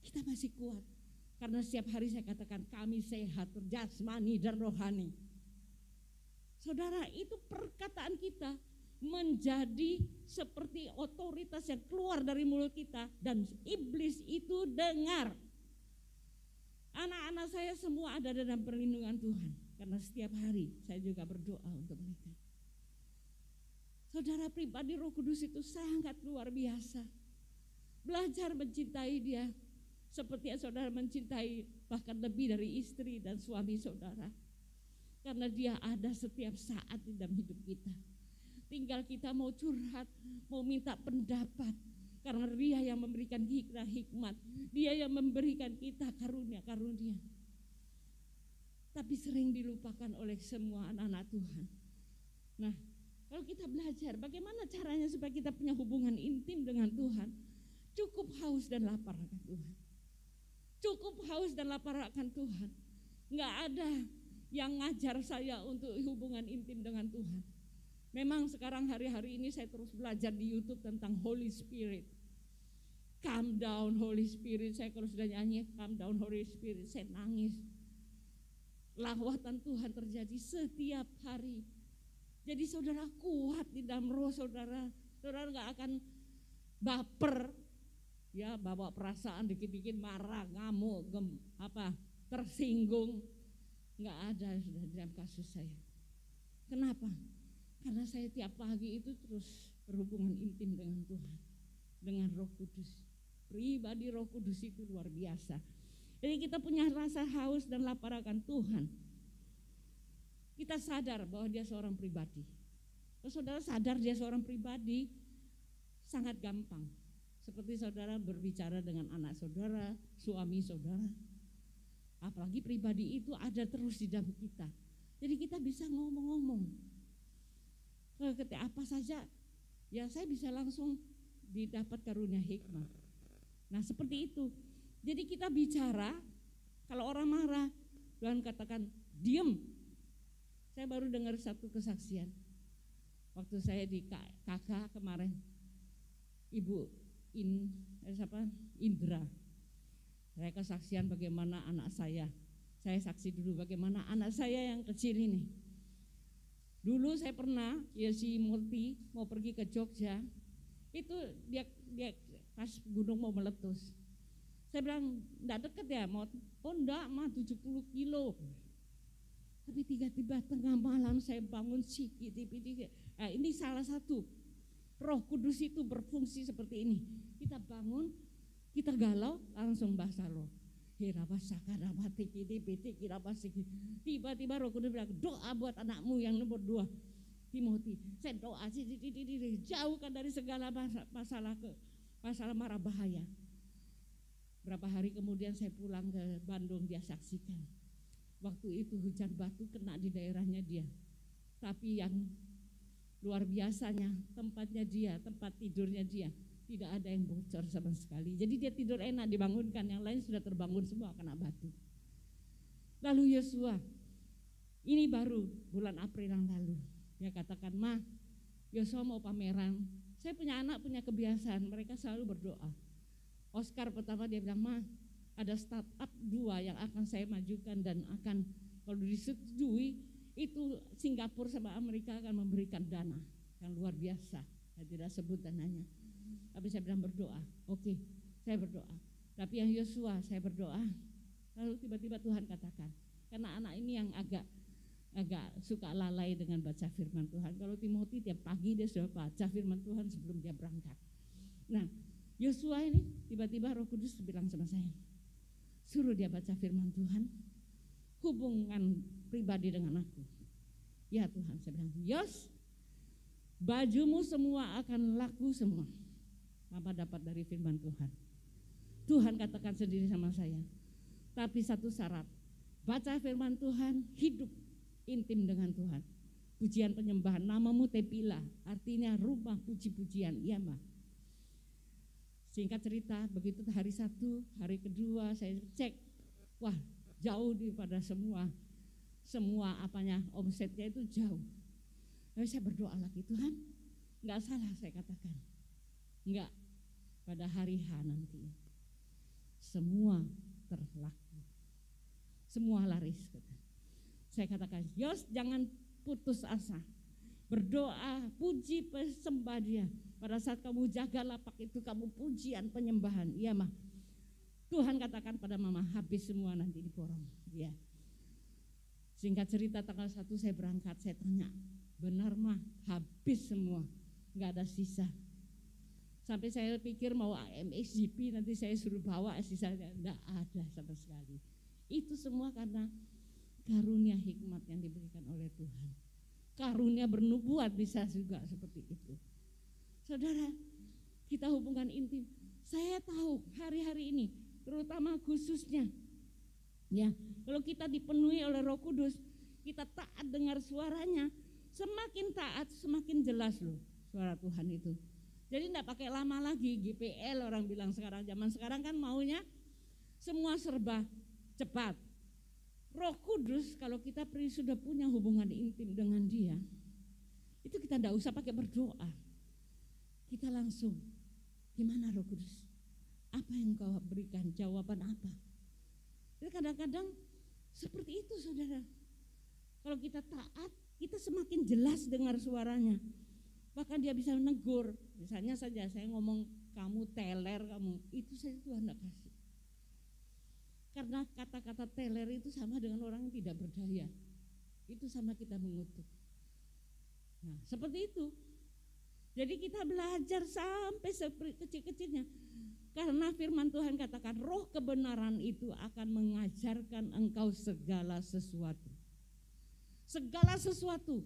Kita masih kuat. Karena setiap hari saya katakan kami sehat jasmani dan rohani. Saudara, itu perkataan kita menjadi seperti otoritas yang keluar dari mulut kita, dan iblis itu dengar. Anak-anak saya semua ada dalam perlindungan Tuhan, karena setiap hari saya juga berdoa untuk mereka. Saudara, pribadi Roh Kudus itu sangat luar biasa. Belajar mencintai dia seperti yang saudara mencintai, bahkan lebih dari istri dan suami saudara. Karena dia ada setiap saat di dalam hidup kita. Tinggal kita mau curhat, mau minta pendapat. Karena dia yang memberikan kita hikmat. Dia yang memberikan kita karunia-karunia. Tapi sering dilupakan oleh semua anak-anak Tuhan. Nah, kalau kita belajar bagaimana caranya supaya kita punya hubungan intim dengan Tuhan. Cukup haus dan lapar akan Tuhan. Cukup haus dan lapar akan Tuhan. Enggak ada yang ngajar saya untuk hubungan intim dengan Tuhan. Memang sekarang hari-hari ini saya terus belajar di YouTube tentang Holy Spirit. Calm down Holy Spirit. Saya kalau sudah nyanyi Calm down Holy Spirit, saya nangis. Lawatan Tuhan terjadi setiap hari. Jadi saudara kuat di dalam roh saudara. Saudara gak akan baper. Ya, bawa perasaan dikit-dikit marah, ngamuk, tersinggung. Gak ada sudah dalam kasus saya. Kenapa? Karena saya tiap pagi itu terus berhubungan intim dengan Tuhan, dengan Roh Kudus. Pribadi Roh Kudus itu luar biasa. Jadi kita punya rasa haus dan lapar akan Tuhan. Kita sadar bahwa dia seorang pribadi. Kalau saudara sadar dia seorang pribadi, sangat gampang. Seperti saudara berbicara dengan anak saudara, suami saudara. Apalagi pribadi itu ada terus di dalam kita. Jadi kita bisa ngomong-ngomong. Ketika apa saja, ya saya bisa langsung didapat karunia hikmah. Nah seperti itu. Jadi kita bicara, kalau orang marah, Tuhan katakan diem. Saya baru dengar satu kesaksian. Waktu saya di KK kemarin, Ibu Indra. Saya kesaksian bagaimana anak saya saksi dulu bagaimana anak saya yang kecil ini. Dulu saya pernah, ya si Murti mau pergi ke Jogja, itu dia pas gunung mau meletus. Saya bilang, enggak deket ya, enggak mah 70 kilo. Tapi tiba-tiba tengah malam saya bangun ini salah satu Roh Kudus itu berfungsi seperti ini. Kita bangun, kita galau, langsung bahasa roh. Tiba-tiba Roh Kudus bilang, doa buat anakmu yang nomor 2, Timothy. Saya doa, jauhkan dari segala masalah marah bahaya. Berapa hari kemudian saya pulang ke Bandung, dia saksikan. Waktu itu hujan batu kena di daerahnya dia. Tapi yang luar biasanya tempatnya dia, tempat tidurnya dia, tidak ada yang bocor sama sekali. Jadi dia tidur enak, dibangunkan, yang lain sudah terbangun semua kena batu. Lalu Yosua, ini baru bulan April yang lalu, dia katakan, Ma, Yosua mau pameran. Saya punya anak punya kebiasaan, mereka selalu berdoa. Oscar pertama dia bilang, Ma, ada startup 2 yang akan saya majukan dan akan kalau disetujui itu Singapura sama Amerika akan memberikan dana yang luar biasa. Saya tidak sebut dananya. Tapi saya bilang berdoa, oke, saya berdoa. Tapi yang Yosua saya berdoa, lalu tiba-tiba Tuhan katakan, karena anak ini yang agak agak suka lalai dengan baca firman Tuhan. Kalau Timothy tiap pagi dia sudah baca firman Tuhan sebelum dia berangkat. Nah, Yosua ini tiba-tiba Roh Kudus bilang sama saya, suruh dia baca firman Tuhan, hubungan pribadi dengan aku. Ya Tuhan, saya bilang, Yos, bajumu semua akan laku semua. Mama dapat dari firman Tuhan. Tuhan katakan sendiri sama saya, tapi satu syarat, baca firman Tuhan, hidup intim dengan Tuhan. Pujian penyembahan, namamu Tepila, artinya rumah puji-pujian, iya Ma. Singkat cerita, begitu hari satu, hari kedua saya cek, wah jauh daripada semua omsetnya itu jauh. Lalu saya berdoa lagi, Tuhan, nggak salah saya katakan, nggak, pada hari H nanti semua terlaku, semua laris. Saya katakan, Yos jangan putus asa, berdoa, puji, sembah dia. Pada saat kamu jaga lapak itu, kamu pujian, penyembahan. Iya mah. Tuhan katakan pada mama, habis semua nanti di porong. Iya. Singkat cerita tanggal 1 saya berangkat, saya tanya, benar mah habis semua, nggak ada sisa. Sampai saya pikir mau MXGP nanti saya suruh bawa sisanya, nggak ada sama sekali. Itu semua karena karunia hikmat yang diberikan oleh Tuhan. Karunia bernubuat bisa juga seperti itu. Saudara, kita hubungan intim. Saya tahu hari-hari ini, terutama khususnya, ya, kalau kita dipenuhi oleh Roh Kudus, kita taat dengar suaranya, semakin taat semakin jelas loh suara Tuhan itu. Jadi enggak pakai lama lagi, GPL orang bilang sekarang, zaman sekarang kan maunya semua serba cepat. Roh Kudus kalau kita sudah punya hubungan intim dengan dia, itu kita enggak usah pakai berdoa. Kita langsung, gimana Roh Kudus? Apa yang kau berikan? Jawaban apa? Jadi kadang-kadang seperti itu saudara. Kalau kita taat, kita semakin jelas dengar suaranya. Bahkan dia bisa menegur. Misalnya saja saya ngomong, kamu teler, kamu, itu saja Tuhan tidak kasih. Karena kata-kata teler itu sama dengan orang yang tidak berdaya. Itu sama kita mengutuk. Nah seperti itu. Jadi kita belajar sampai kecil-kecilnya. Karena firman Tuhan katakan roh kebenaran itu akan mengajarkan engkau segala sesuatu. Segala sesuatu.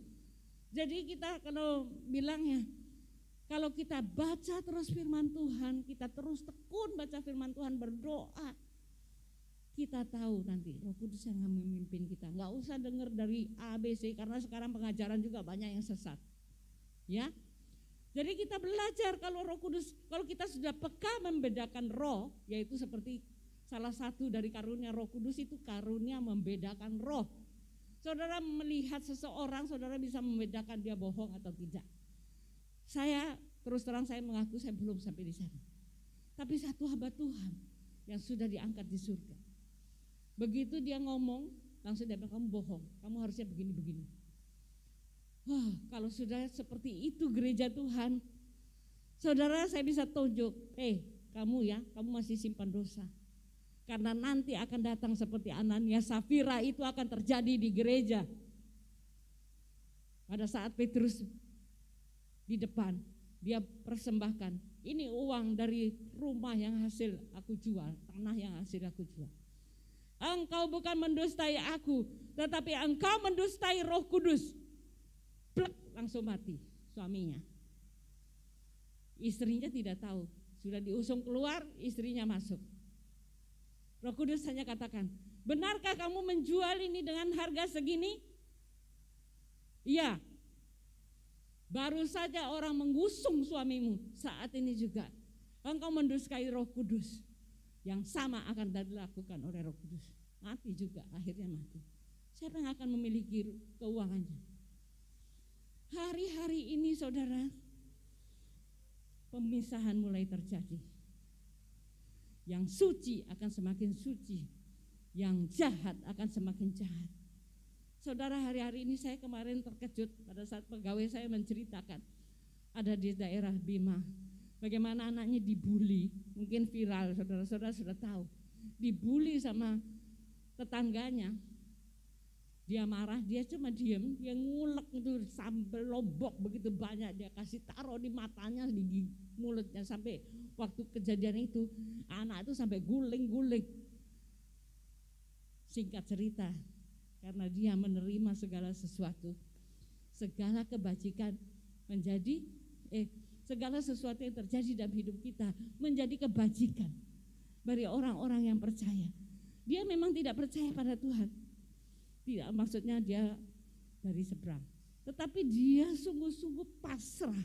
Jadi kita kalau bilangnya, kalau kita baca terus firman Tuhan, kita terus tekun baca firman Tuhan, berdoa, kita tahu nanti Roh Kudus yang memimpin kita. Enggak usah dengar dari A, B, C, karena sekarang pengajaran juga banyak yang sesat. Ya. Jadi kita belajar kalau Roh Kudus, kalau kita sudah peka membedakan roh, yaitu seperti salah satu dari karunia Roh Kudus itu karunia membedakan roh. Saudara melihat seseorang, saudara bisa membedakan dia bohong atau tidak. Saya terus terang saya mengaku saya belum sampai di sana. Tapi satu hamba Tuhan yang sudah diangkat di surga. Begitu dia ngomong, langsung dia bilang kamu bohong, kamu harusnya begini-begini. Wah, kalau sudah seperti itu gereja Tuhan, saudara saya bisa tunjuk, kamu ya, kamu masih simpan dosa. Karena nanti akan datang seperti Anania Safira itu akan terjadi di gereja. Pada saat Petrus di depan, dia persembahkan, ini uang dari rumah yang hasil aku jual, tanah yang hasil aku jual. Engkau bukan mendustai aku, tetapi engkau mendustai Roh Kudus. Plek, langsung mati suaminya. Istrinya tidak tahu, sudah diusung keluar, istrinya masuk. Roh Kudus hanya katakan, benarkah kamu menjual ini dengan harga segini? Iya. Baru saja orang mengusung suamimu, saat ini juga engkau mendustai Roh Kudus. Yang sama akan dilakukan oleh Roh Kudus. Mati juga, akhirnya mati. Siapa yang akan memiliki keuangannya? Hari-hari ini saudara, pemisahan mulai terjadi. Yang suci akan semakin suci, yang jahat akan semakin jahat. Saudara, hari-hari ini saya kemarin terkejut pada saat pegawai saya menceritakan, ada di daerah Bima, bagaimana anaknya dibully, mungkin viral, saudara-saudara sudah tahu, dibully sama tetangganya. Dia marah, dia cuma diem, dia ngulek itu sambal lombok begitu banyak, dia kasih taruh di matanya, di mulutnya, sampai waktu kejadian itu anak itu sampai guling-guling. Singkat cerita, karena dia menerima segala sesuatu, segala kebajikan menjadi segala sesuatu yang terjadi dalam hidup kita menjadi kebajikan bagi orang-orang yang percaya. Dia memang tidak percaya pada Tuhan, tidak, maksudnya dia dari seberang, tetapi dia sungguh-sungguh pasrah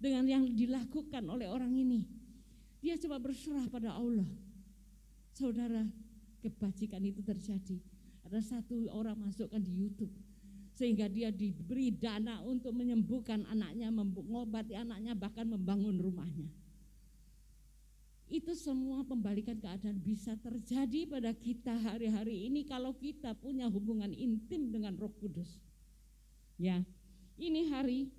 dengan yang dilakukan oleh orang ini. Dia coba berserah pada Allah. Saudara, kebajikan itu terjadi. Ada satu orang masukkan di YouTube, sehingga dia diberi dana untuk menyembuhkan anaknya, mengobati anaknya, bahkan membangun rumahnya. Itu semua pembalikan keadaan bisa terjadi pada kita hari-hari ini kalau kita punya hubungan intim dengan Roh Kudus. Ya, ini hari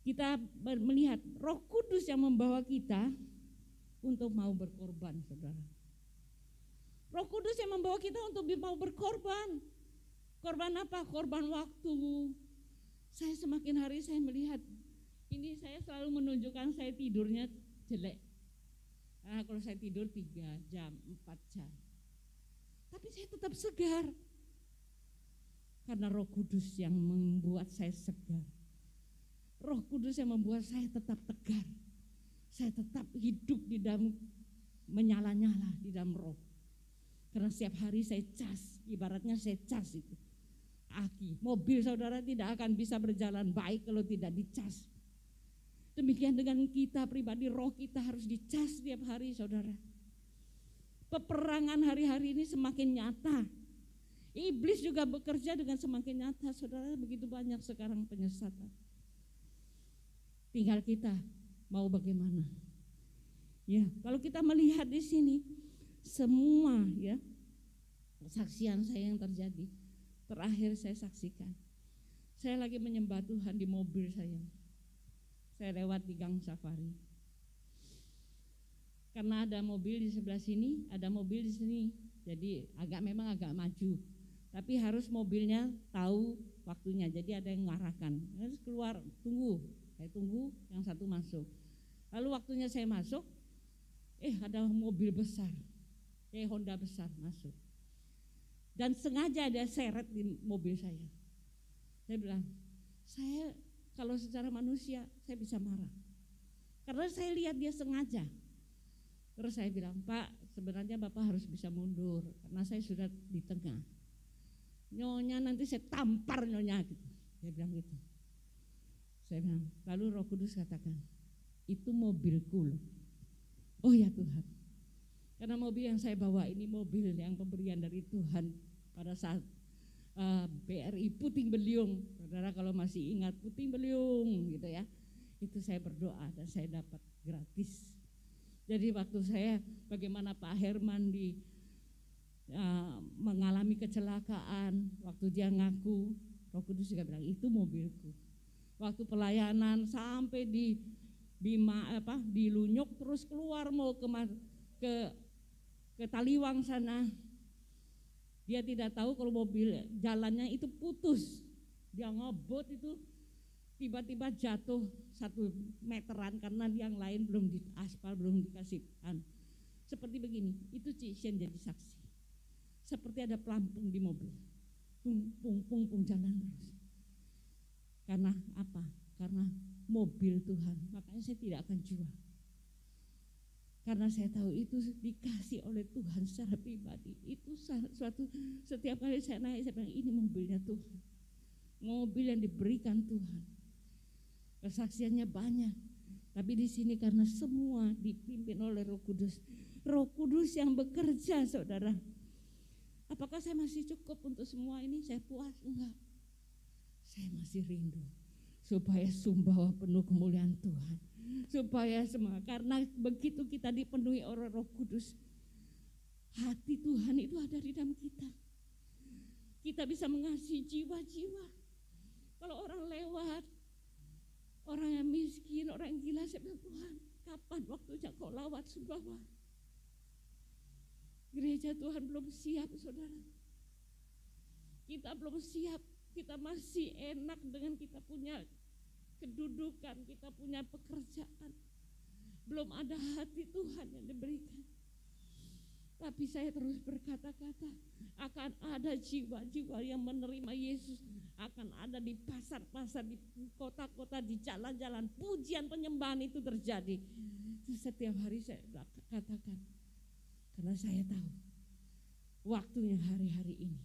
kita melihat Roh Kudus yang membawa kita untuk mau berkorban, saudara. Roh Kudus yang membawa kita untuk mau berkorban. Korban apa? Korban waktu. Saya semakin hari saya melihat ini, saya selalu menunjukkan saya tidurnya jelek. Nah, kalau saya tidur 3 jam, 4 jam. Tapi saya tetap segar. Karena Roh Kudus yang membuat saya segar. Roh Kudus yang membuat saya tetap tegar. Saya tetap hidup di dalam menyala-nyala di dalam roh. Karena setiap hari saya cas, ibaratnya saya cas itu. Aki, mobil saudara tidak akan bisa berjalan baik kalau tidak dicas. Demikian dengan kita pribadi, roh kita harus dicas setiap hari, saudara. Peperangan hari-hari ini semakin nyata. Iblis juga bekerja dengan semakin nyata, saudara. Begitu banyak sekarang penyesatan. Tinggal kita mau bagaimana. Ya, kalau kita melihat di sini semua ya kesaksian saya yang terjadi. Terakhir saya saksikan, saya lagi menyembah Tuhan di mobil saya. Saya lewat di Gang Safari. Karena ada mobil di sebelah sini, ada mobil di sini. Jadi memang agak maju. Tapi harus mobilnya tahu waktunya. Jadi ada yang mengarahkan. Harus keluar, tunggu. Saya tunggu, yang satu masuk. Lalu waktunya saya masuk, ada mobil besar. Honda besar masuk. Dan sengaja ada seret di mobil saya. Saya bilang, saya kalau secara manusia saya bisa marah. Karena saya lihat dia sengaja. Terus saya bilang, Pak, sebenarnya Bapak harus bisa mundur karena saya sudah di tengah. Nyonya nanti saya tampar nyonya gitu. Dia bilang gitu. Saya bilang, lalu Roh Kudus katakan, itu mobilku loh. Oh ya Tuhan. Karena mobil yang saya bawa ini mobil yang pemberian dari Tuhan pada saat BRI Puting Beliung. Saudara kalau masih ingat Puting Beliung gitu ya. Itu saya berdoa dan saya dapat gratis. Jadi waktu saya bagaimana Pak Herman mengalami kecelakaan, waktu dia ngaku, Roh Kudus juga bilang itu mobilku. Waktu pelayanan sampai di Lunyuk terus keluar mau ke Taliwang sana, dia tidak tahu kalau mobil jalannya itu putus, dia ngebut itu tiba-tiba jatuh 1 meteran karena yang lain belum di aspal, belum dikasih seperti begini. Itu Cisien jadi saksi, seperti ada pelampung di mobil, pung jalan terus. Karena apa? Karena mobil Tuhan, makanya saya tidak akan jual. Karena saya tahu itu dikasih oleh Tuhan secara pribadi. Itu suatu, setiap kali saya naik saya bilang ini mobilnya Tuhan. Mobil yang diberikan Tuhan. Kesaksiannya banyak. Tapi di sini karena semua dipimpin oleh Roh Kudus. Roh Kudus yang bekerja, saudara. Apakah saya masih cukup untuk semua ini? Saya puas? Enggak. Saya masih rindu supaya sumbawa penuh kemuliaan Tuhan. Supaya semua, karena begitu kita dipenuhi oleh Roh Kudus, hati Tuhan itu ada di dalam kita. Kita bisa mengasihi jiwa-jiwa. Kalau orang lewat, orang yang miskin, orang yang gila, saya bilang Tuhan, kapan waktunya kau lawat sumbawa? Gereja Tuhan belum siap, saudara. Kita belum siap, kita masih enak dengan kita punya kedudukan, kita punya pekerjaan. Belum ada hati Tuhan yang diberikan. Tapi saya terus berkata-kata, akan ada jiwa-jiwa yang menerima Yesus, akan ada di pasar-pasar, di kota-kota, di jalan-jalan, pujian penyembahan itu terjadi. Setiap hari saya katakan, karena saya tahu waktunya hari-hari ini.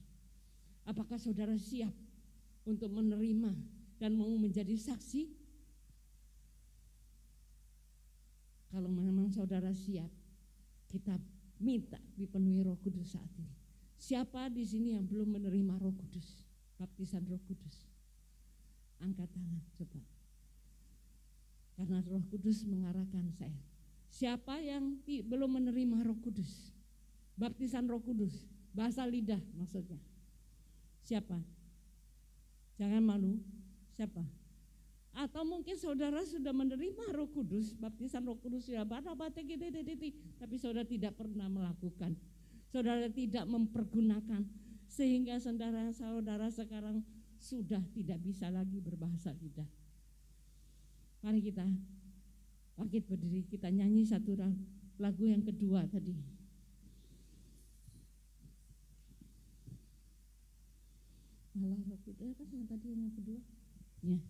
Apakah saudara siap untuk menerima dan mau menjadi saksi? Kalau memang saudara siap, kita minta dipenuhi Roh Kudus saat ini. Siapa di sini yang belum menerima Roh Kudus, baptisan Roh Kudus? Angkat tangan coba. Karena Roh Kudus mengarahkan saya. Siapa yang belum menerima Roh Kudus, baptisan Roh Kudus, bahasa lidah maksudnya? Siapa? Jangan malu. Siapa? Atau mungkin saudara sudah menerima Roh Kudus, baptisan Roh Kudus ya, tapi saudara tidak pernah melakukan. Saudara tidak mempergunakan sehingga saudara sekarang sudah tidak bisa lagi berbahasa lidah. Mari kita bangkit berdiri, kita nyanyi satu lagu yang kedua tadi. Malah Roh Kudus yang tadi yang kedua. Ya.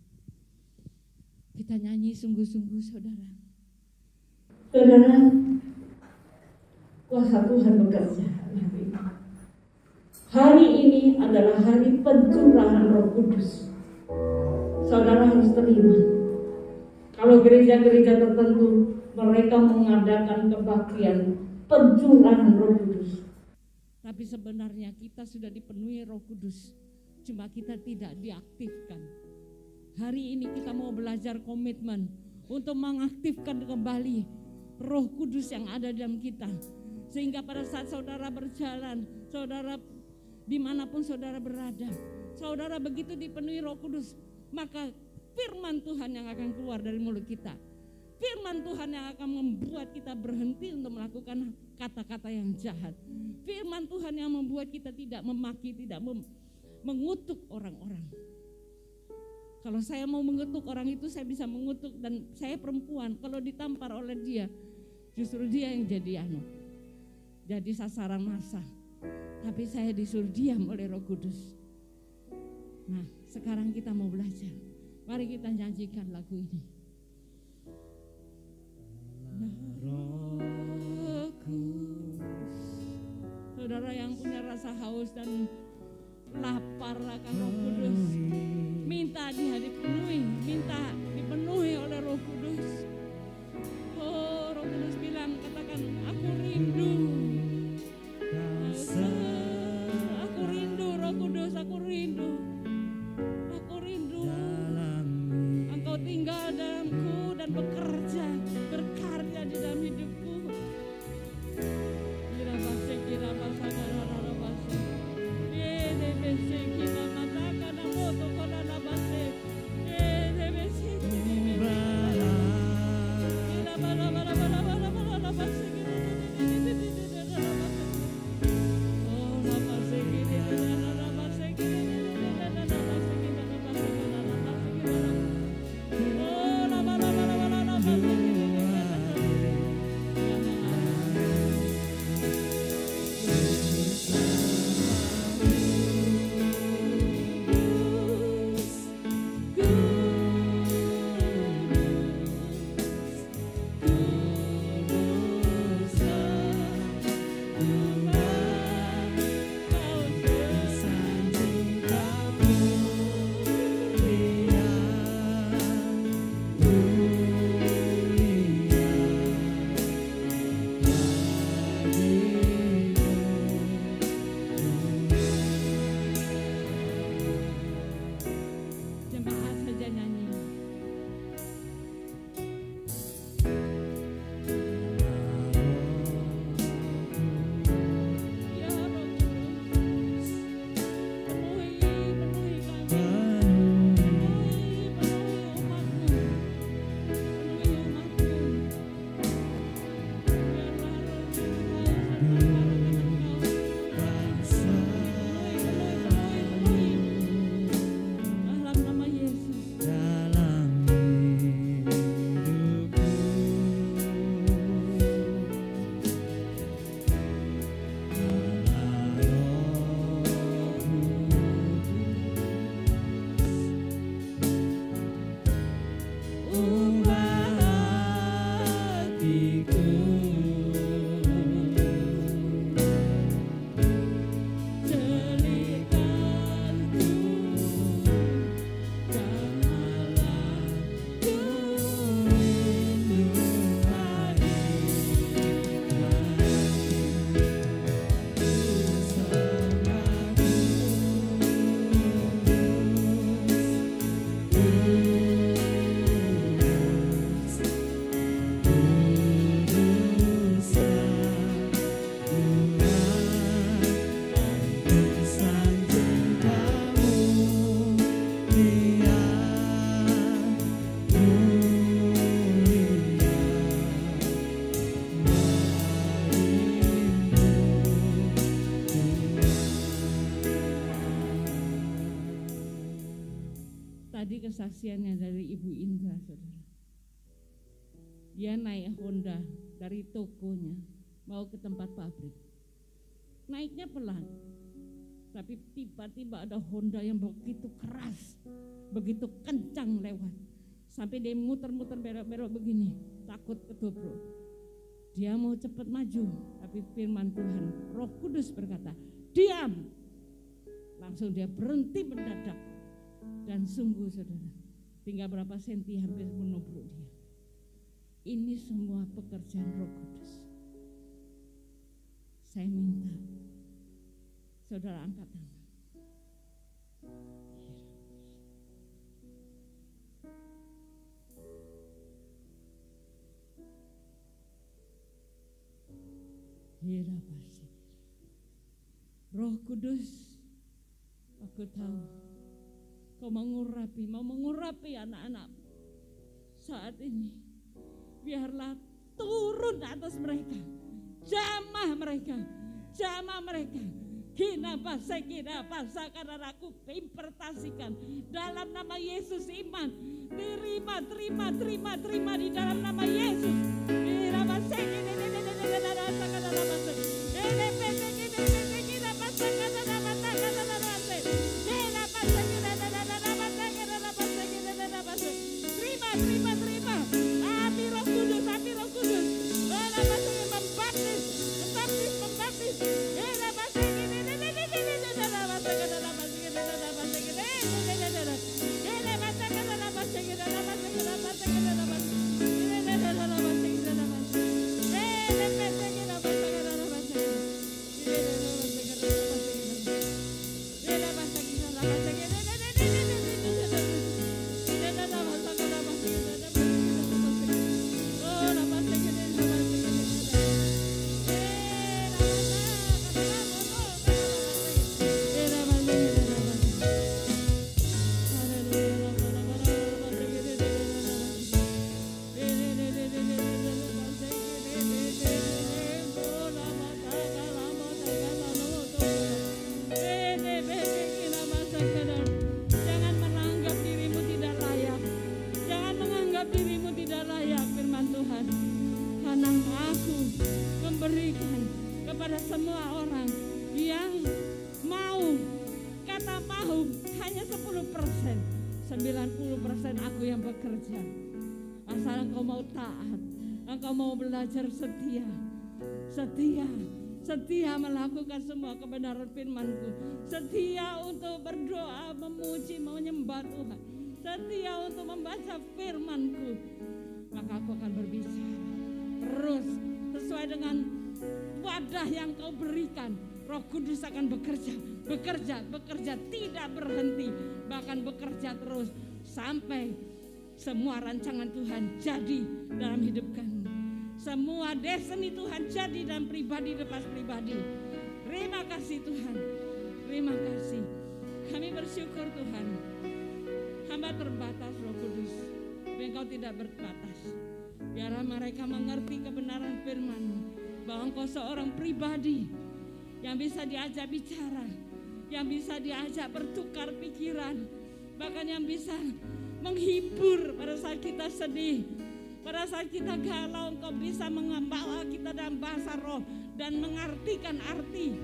Kita nyanyi sungguh-sungguh saudara. Saudara, kuasa Tuhan bekerja hari ini. Hari ini adalah hari pencurahan Roh Kudus. Saudara harus terima. Kalau gereja-gereja tertentu mereka mengadakan kebaktian pencurahan Roh Kudus. Tapi sebenarnya kita sudah dipenuhi Roh Kudus, cuma kita tidak diaktifkan. Hari ini kita mau belajar komitmen untuk mengaktifkan kembali Roh Kudus yang ada dalam kita. Sehingga pada saat saudara berjalan, saudara dimanapun saudara berada, saudara begitu dipenuhi Roh Kudus, maka firman Tuhan yang akan keluar dari mulut kita. Firman Tuhan yang akan membuat kita berhenti untuk melakukan kata-kata yang jahat. Firman Tuhan yang membuat kita tidak memaki, tidak mengutuk orang-orang. Kalau saya mau mengutuk orang itu, saya bisa mengutuk, dan saya perempuan, kalau ditampar oleh dia, justru dia yang jadi sasaran massa. Tapi saya disuruh diam oleh Roh Kudus. Nah, sekarang kita mau belajar. Mari kita nyanyikan lagu ini. Roh Kudus. Saudara yang punya rasa haus dan lapar akan Roh Kudus, minta dia dipenuhi, minta dipenuhi oleh Roh Kudus. Oh, Roh Kudus bilang, katakan, aku rindu. Aku rindu Roh Kudus, aku rindu. Aku rindu Engkau tinggal dalamku dan bekerja, berkarya di dalam hidupku. Tadi kesaksiannya dari Ibu Indra, saudara. Dia naik Honda dari tokonya mau ke tempat pabrik. Naiknya pelan, tapi tiba-tiba ada Honda yang begitu keras, begitu kencang lewat. Sampai dia muter-muter belok-belok begini, takut kedobrak. Dia mau cepat maju, tapi firman Tuhan, Roh Kudus berkata, diam. Langsung dia berhenti mendadak. Dan sungguh saudara, tinggal berapa senti hampir menobrak dia. Ini semua pekerjaan Roh Kudus. Saya minta saudara angkat tangan. Roh Kudus, aku tahu Kau mau mengurapi anak-anak saat ini. Biarlah turun atas mereka, jamah mereka. Kina basa karena aku impartasikan dalam nama Yesus iman. Terima di dalam nama Yesus. Terima. Api Roh Kudus. Membaptis. Setia melakukan semua kebenaran firman-Ku. Setia untuk berdoa, memuji, menyembah Tuhan. Setia untuk membaca firman-Ku. Maka aku akan berbicara terus sesuai dengan wadah yang Kau berikan. Roh Kudus akan bekerja, tidak berhenti, bahkan bekerja terus sampai semua rancangan Tuhan jadi dalam hidup kami. Semua destiny Tuhan jadi dalam pribadi lepas pribadi. Terima kasih Tuhan. Terima kasih. Kami bersyukur Tuhan. Hamba terbatas Roh Kudus. Engkau tidak berbatas. Biarlah mereka mengerti kebenaran firman-Mu. Bahwa Engkau seorang pribadi yang bisa diajak bicara. Yang bisa diajak bertukar pikiran. Bahkan yang bisa menghibur pada saat kita sedih. Pada saat kita galau, Engkau bisa membawa kita dalam bahasa roh dan mengartikan arti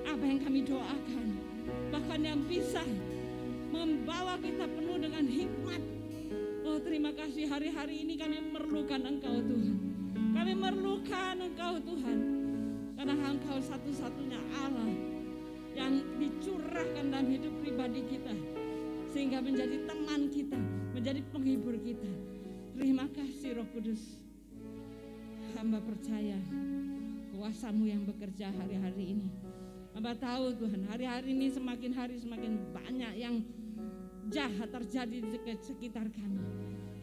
apa yang kami doakan. Bahkan yang bisa membawa kita penuh dengan hikmat. Oh, terima kasih, hari-hari ini kami memerlukan Engkau Tuhan. Kami memerlukan Engkau Tuhan. Karena Engkau satu-satunya Allah yang dicurahkan dalam hidup pribadi kita. Sehingga menjadi teman kita, menjadi penghibur kita. Terima kasih Roh Kudus. Hamba percaya kuasa-Mu yang bekerja hari-hari ini. Hamba tahu Tuhan, hari-hari ini semakin hari semakin banyak yang jahat terjadi di sekitar kami.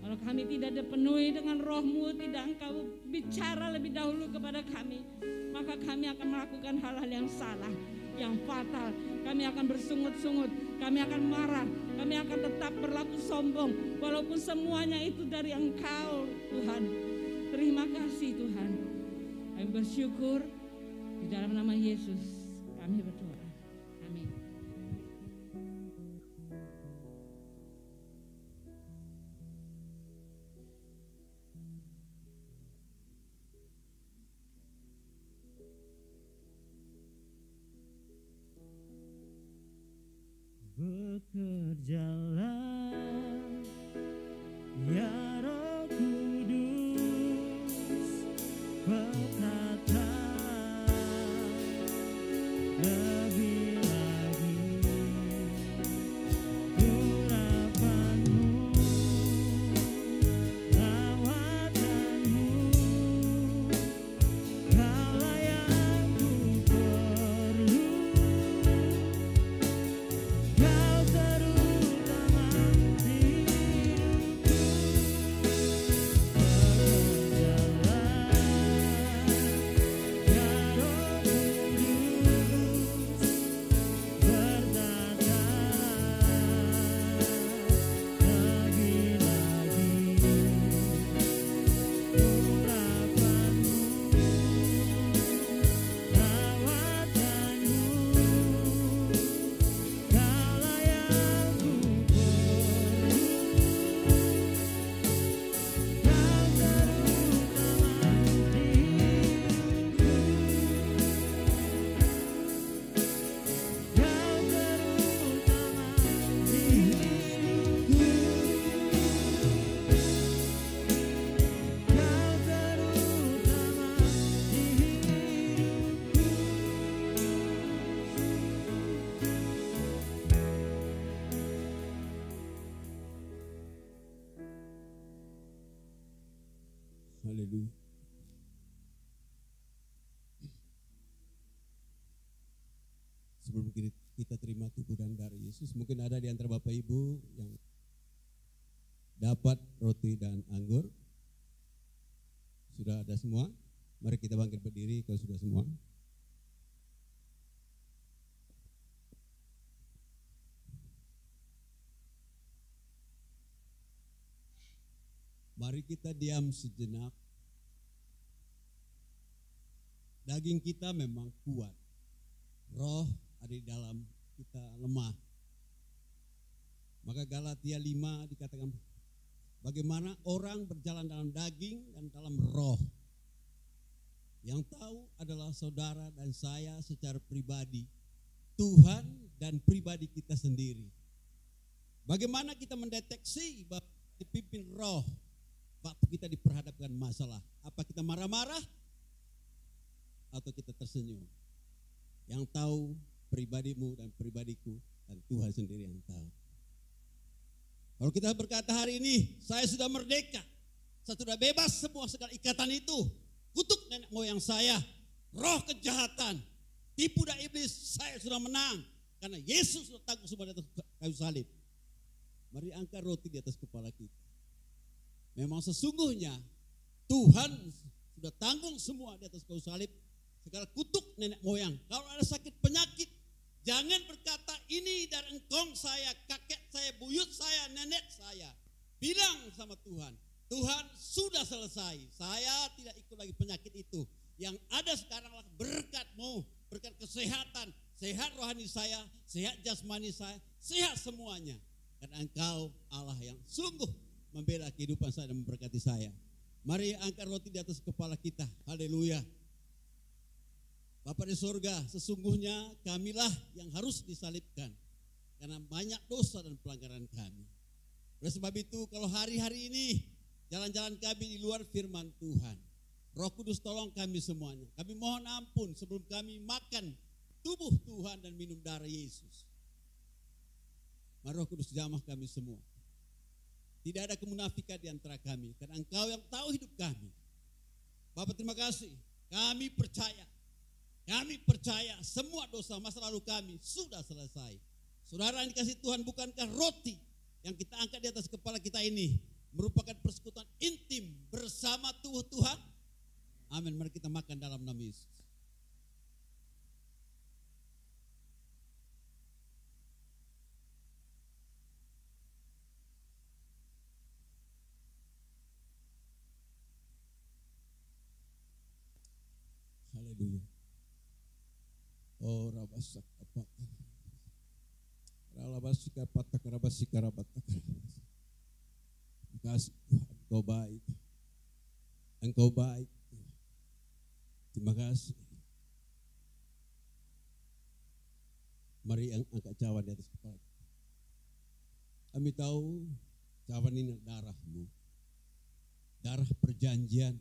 Kalau kami tidak dipenuhi dengan Roh-Mu, tidak Engkau bicara lebih dahulu kepada kami, maka kami akan melakukan hal-hal yang salah, yang fatal. Kami akan bersungut-sungut, kami akan marah, kami akan tetap berlaku sombong, walaupun semuanya itu dari Engkau Tuhan. Terima kasih Tuhan. Kami bersyukur di dalam nama Yesus kami berdoa. Amin. berjalan, ya Roh Kudus bertata lebih lagi urapanmu, lawatanmu, kaulah yang ku perlu, kau terutama di hidupku, berjalan, ya Roh Kudus bertata lebih lagi urapanmu, lawatanmu, kaulah yang ku perlu, kau terutama di hidupku, kau terutama di hidupku, kau terutama di Haleluya. Sebelum kita terima tubuh dan darah Yesus, mungkin ada di antara Bapak Ibu yang dapat roti dan anggur. Sudah ada semua? Mari kita bangkit berdiri kalau sudah semua. Mari kita diam sejenak. Daging kita memang kuat. Roh ada di dalam kita lemah. Maka Galatia 5 dikatakan bagaimana orang berjalan dalam daging dan dalam roh. Yang tahu adalah saudara dan saya secara pribadi, Tuhan dan pribadi kita sendiri. Bagaimana kita mendeteksi bahwa dipimpin roh waktu kita diperhadapkan masalah? Apa kita marah-marah atau kita tersenyum? Yang tahu pribadimu dan pribadiku dan Tuhan sendiri yang tahu. Kalau kita berkata hari ini saya sudah merdeka, saya sudah bebas semua segala ikatan itu, kutuk nenek moyang saya, roh kejahatan, tipu daya iblis, saya sudah menang karena Yesus sudah tanggung semua di atas kayu salib. Mari angkat roti di atas kepala kita. Memang sesungguhnya Tuhan sudah tanggung semua di atas kayu salib, segala kutuk nenek moyang. Kalau ada sakit penyakit, jangan berkata ini dari engkong saya, kakek saya, buyut saya, nenek saya. Bilang sama Tuhan, Tuhan sudah selesai, saya tidak ikut lagi penyakit itu. Yang ada sekaranglah berkat-Mu, berkat kesehatan, sehat rohani saya, sehat jasmani saya, sehat semuanya. Karena Engkau Allah yang sungguh membela kehidupan saya dan memberkati saya. Mari angkat roti di atas kepala kita. Haleluya. Bapa di surga, sesungguhnya kamilah yang harus disalibkan karena banyak dosa dan pelanggaran kami. Oleh sebab itu, kalau hari-hari ini jalan-jalan kami di luar firman Tuhan, Roh Kudus tolong kami semuanya. Kami mohon ampun sebelum kami makan tubuh Tuhan dan minum darah Yesus. Mari Roh Kudus jamah kami semua. Tidak ada kemunafikan di antara kami, karena Engkau yang tahu hidup kami. Bapak terima kasih, kami percaya semua dosa masa lalu kami sudah selesai. Saudara yang dikasih Tuhan, bukankah roti yang kita angkat di atas kepala kita ini merupakan persekutuan intim bersama tubuh Tuhan? Amin. Mari kita makan dalam nama Yesus. Haleluya. Oh rabasak apa? Ralabasika patak rabasika rabatak. Terima kasih Tuhan, Engkau baik. Engkau baik. Terima kasih. Mari angkat cawan di atas kepala. Kami tahu cawan ini darah-Mu, darah perjanjian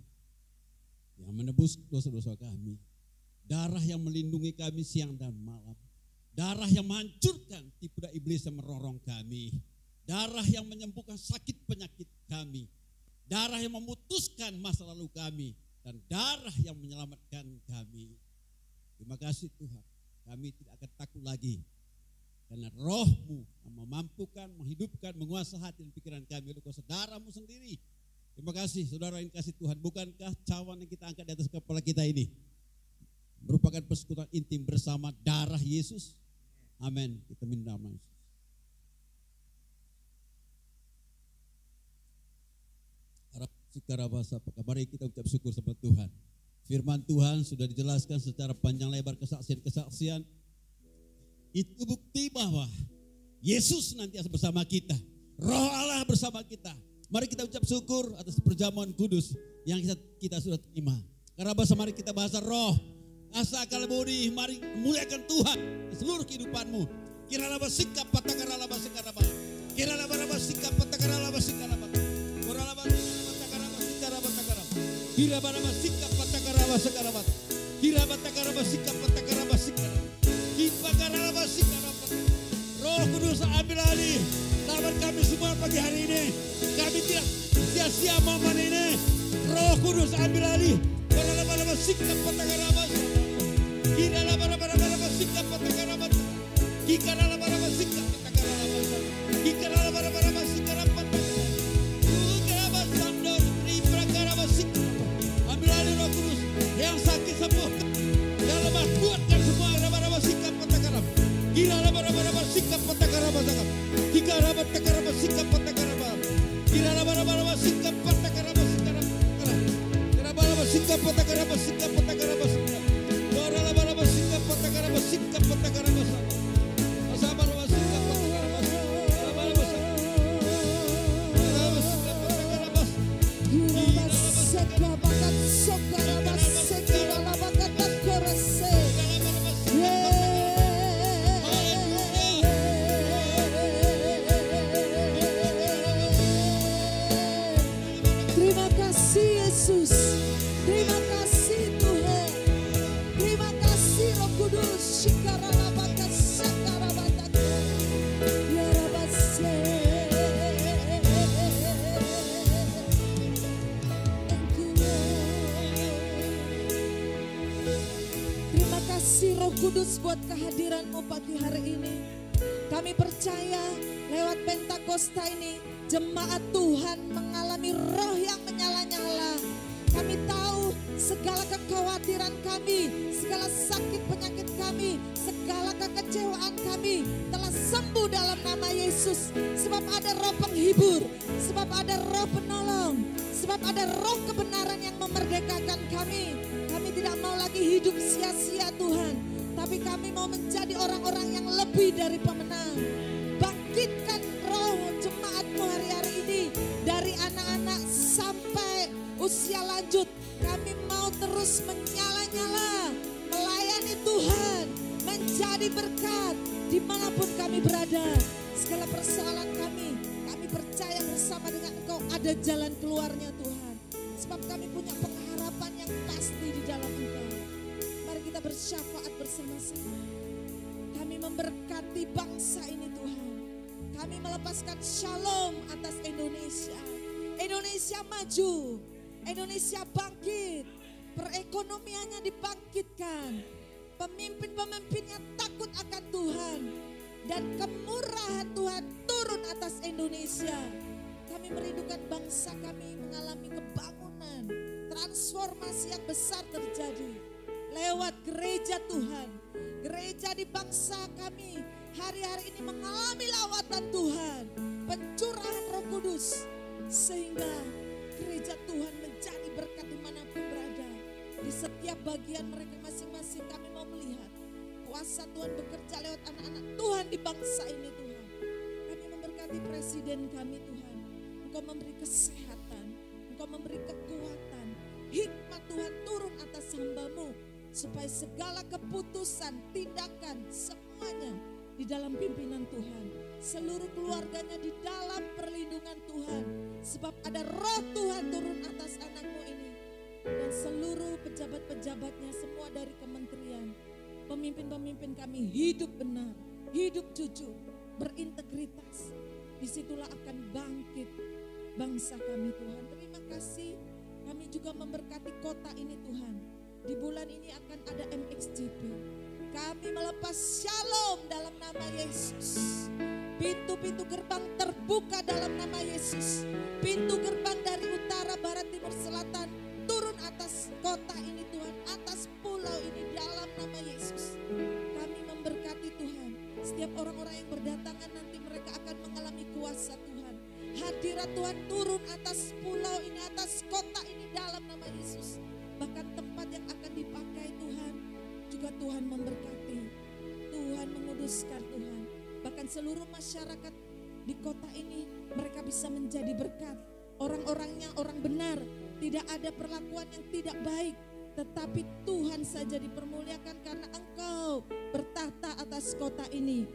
yang menebus dosa-dosa kami, darah yang melindungi kami siang dan malam, darah yang menghancurkan tipu daya iblis yang merorong kami, darah yang menyembuhkan sakit penyakit kami, darah yang memutuskan masa lalu kami, dan darah yang menyelamatkan kami. Terima kasih Tuhan, kami tidak akan takut lagi, karena Roh-Mu yang memampukan, menghidupkan, menguasai hati dan pikiran kami oleh kuasa darah-Mu sendiri. Terima kasih saudara yang kasih Tuhan. Bukankah cawan yang kita angkat di atas kepala kita ini merupakan persekutuan intim bersama darah Yesus? Amin. Kita minta nama Yesus. Mari kita ucap syukur sama Tuhan. Firman Tuhan sudah dijelaskan secara panjang lebar, kesaksian-kesaksian. Itu bukti bahwa Yesus nanti bersama kita. Roh Allah bersama kita. Mari kita ucap syukur atas perjamuan kudus yang kita sudah terima. Karena bahasa mari kita bahasa roh. Asa akal budi, mari muliakan Tuhan di seluruh kehidupanmu. Kiralah basikap patakaralah basikaralah. Kiralah basikap patakaralah basikaralah. Kiralah patakaralah basikaralah batakaralah. Kiralah basikap patakaralah basikaralah. Kiralah patakaralah basikap patakaralah basikaralah. Kiralah basikaralah. Roh Kudus ambil alih lawan kami semua pagi hari ini. Kami tidak sia-sia momen ini. Roh Kudus ambil alih. Kiralah basikap patakaralah basikaralah. Kiralah basikap patakaralah basikaralah. Kiralah basikap patakaralah basikaralah. Kiralah basikaralah patakaralah. Kiralah basandor riprakara basikaralah. Ambil alih Roh Kudus yang sakit sembuhkan. Yang lemah kuatkan semua. Kiralah basikap patakaralah. Kiralah basikap patakaralah basikaralah. Kiralah basikap patakaralah basikaralah. Kiralah basikap patakaralah basikaralah. Kiralah basikap patakaralah basikaralah patakaralah basikaralah. Kiralah basikap patakaralah basikaralah patakaralah basikaralah. Sabar basikap patakaralah basikaralah. Basikap patakaralah basikaralah. Terima kasih Yesus, terima kasih Tuhan, terima kasih Roh Kudus. Shikaralabaka sakarabataka yarabase. Thank you Lord. Terima kasih Roh Kudus buat kehadiran-Mu pagi hari ini. Kami percaya lewat Pentakosta ini jemaat Tuhan mengalami roh yang menyala-nyala. Kami tahu segala kekhawatiran kami, segala sakit penyakit kami, segala kekecewaan kami telah sembuh dalam nama Yesus. Sebab ada roh penghibur, sebab ada roh penolong, sebab ada roh kebenaran yang memerdekakan kami. Kami tidak mau lagi hidup sia-sia Tuhan, tapi kami mau menjadi orang-orang yang lebih dari pemenang. Bangkitkan roh jemaat-Mu hari-hari ini, dari anak-anak sampai usia lanjut. Kami mau terus menyala-nyala, melayani Tuhan, menjadi berkat dimanapun kami berada. Segala persoalan kami percaya bersama dengan Engkau ada jalan keluarnya Tuhan. Sebab kami punya pengharapan yang pasti di dalam Engkau. Mari kita bersyafaat bersama-sama. Kami memberkati bangsa ini Tuhan. Kami melepaskan shalom atas Indonesia. Indonesia maju, Indonesia bangkit, perekonomiannya dibangkitkan, pemimpin-pemimpinnya takut akan Tuhan, dan kemurahan Tuhan turun atas Indonesia. Kami merindukan bangsa kami mengalami kebangunan, transformasi yang besar terjadi lewat gereja Tuhan. Gereja di bangsa kami hari-hari ini mengalami lawatan Tuhan, pencurahan Roh Kudus, sehingga gereja Tuhan menjadi berkat dimanapun berada. Di setiap bagian mereka masing-masing kami mau melihat kuasa Tuhan bekerja lewat anak-anak Tuhan di bangsa ini Tuhan. Kami memberkati presiden kami Tuhan. Engkau memberi kesehatan, Engkau memberi kekuatan, hikmat Tuhan turun atas hamba-Mu, supaya segala keputusan, tindakan, semuanya di dalam pimpinan Tuhan. Seluruh keluarganya di dalam perlindungan Tuhan. Sebab ada roh Tuhan turun atas anakmu ini. Dan seluruh pejabat-pejabatnya semua dari kementerian. Pemimpin-pemimpin kami hidup benar, hidup jujur, berintegritas. Disitulah akan bangkit bangsa kami Tuhan. Terima kasih, kami juga memberkati kota ini Tuhan. Di bulan ini akan ada MXGP. Kami melepas shalom dalam nama Yesus. Pintu-pintu gerbang terbuka dalam nama Yesus. Pintu gerbang dari utara, barat, timur, selatan turun atas kota ini Tuhan, atas pulau ini dalam nama Yesus. Kami memberkati Tuhan. Setiap orang-orang yang berdatangan nanti mereka akan mengalami kuasa Tuhan. Hadirat Tuhan turun atas pulau ini, atas kota ini dalam nama Yesus. Bahkan tempat yang akan dipakai Tuhan, juga Tuhan memberkati. Tuhan menguduskan Tuhan. Bahkan seluruh masyarakat di kota ini mereka bisa menjadi berkat. Orang-orangnya orang benar, tidak ada perlakuan yang tidak baik. Tetapi Tuhan saja dipermuliakan karena Engkau bertahta atas kota ini.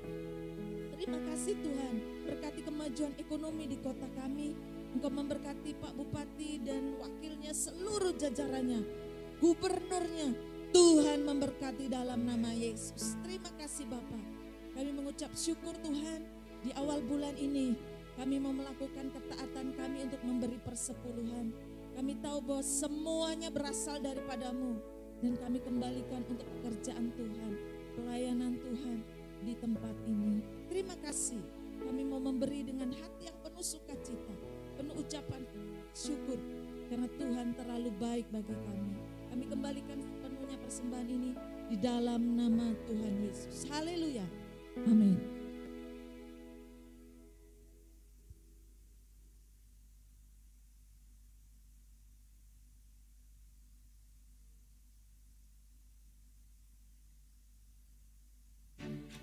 Terima kasih Tuhan, berkati kemajuan ekonomi di kota kami. Engkau memberkati Pak Bupati dan wakilnya, seluruh jajarannya, gubernurnya. Tuhan memberkati dalam nama Yesus. Terima kasih Bapak. Kami mengucap syukur Tuhan, di awal bulan ini kami mau melakukan ketaatan kami untuk memberi persepuluhan. Kami tahu bahwa semuanya berasal daripadamu dan kami kembalikan untuk pekerjaan Tuhan, pelayanan Tuhan di tempat ini. Terima kasih, kami mau memberi dengan hati yang penuh sukacita, penuh ucapan syukur karena Tuhan terlalu baik bagi kami. Kami kembalikan sepenuhnya persembahan ini di dalam nama Tuhan Yesus. Haleluya. Amin.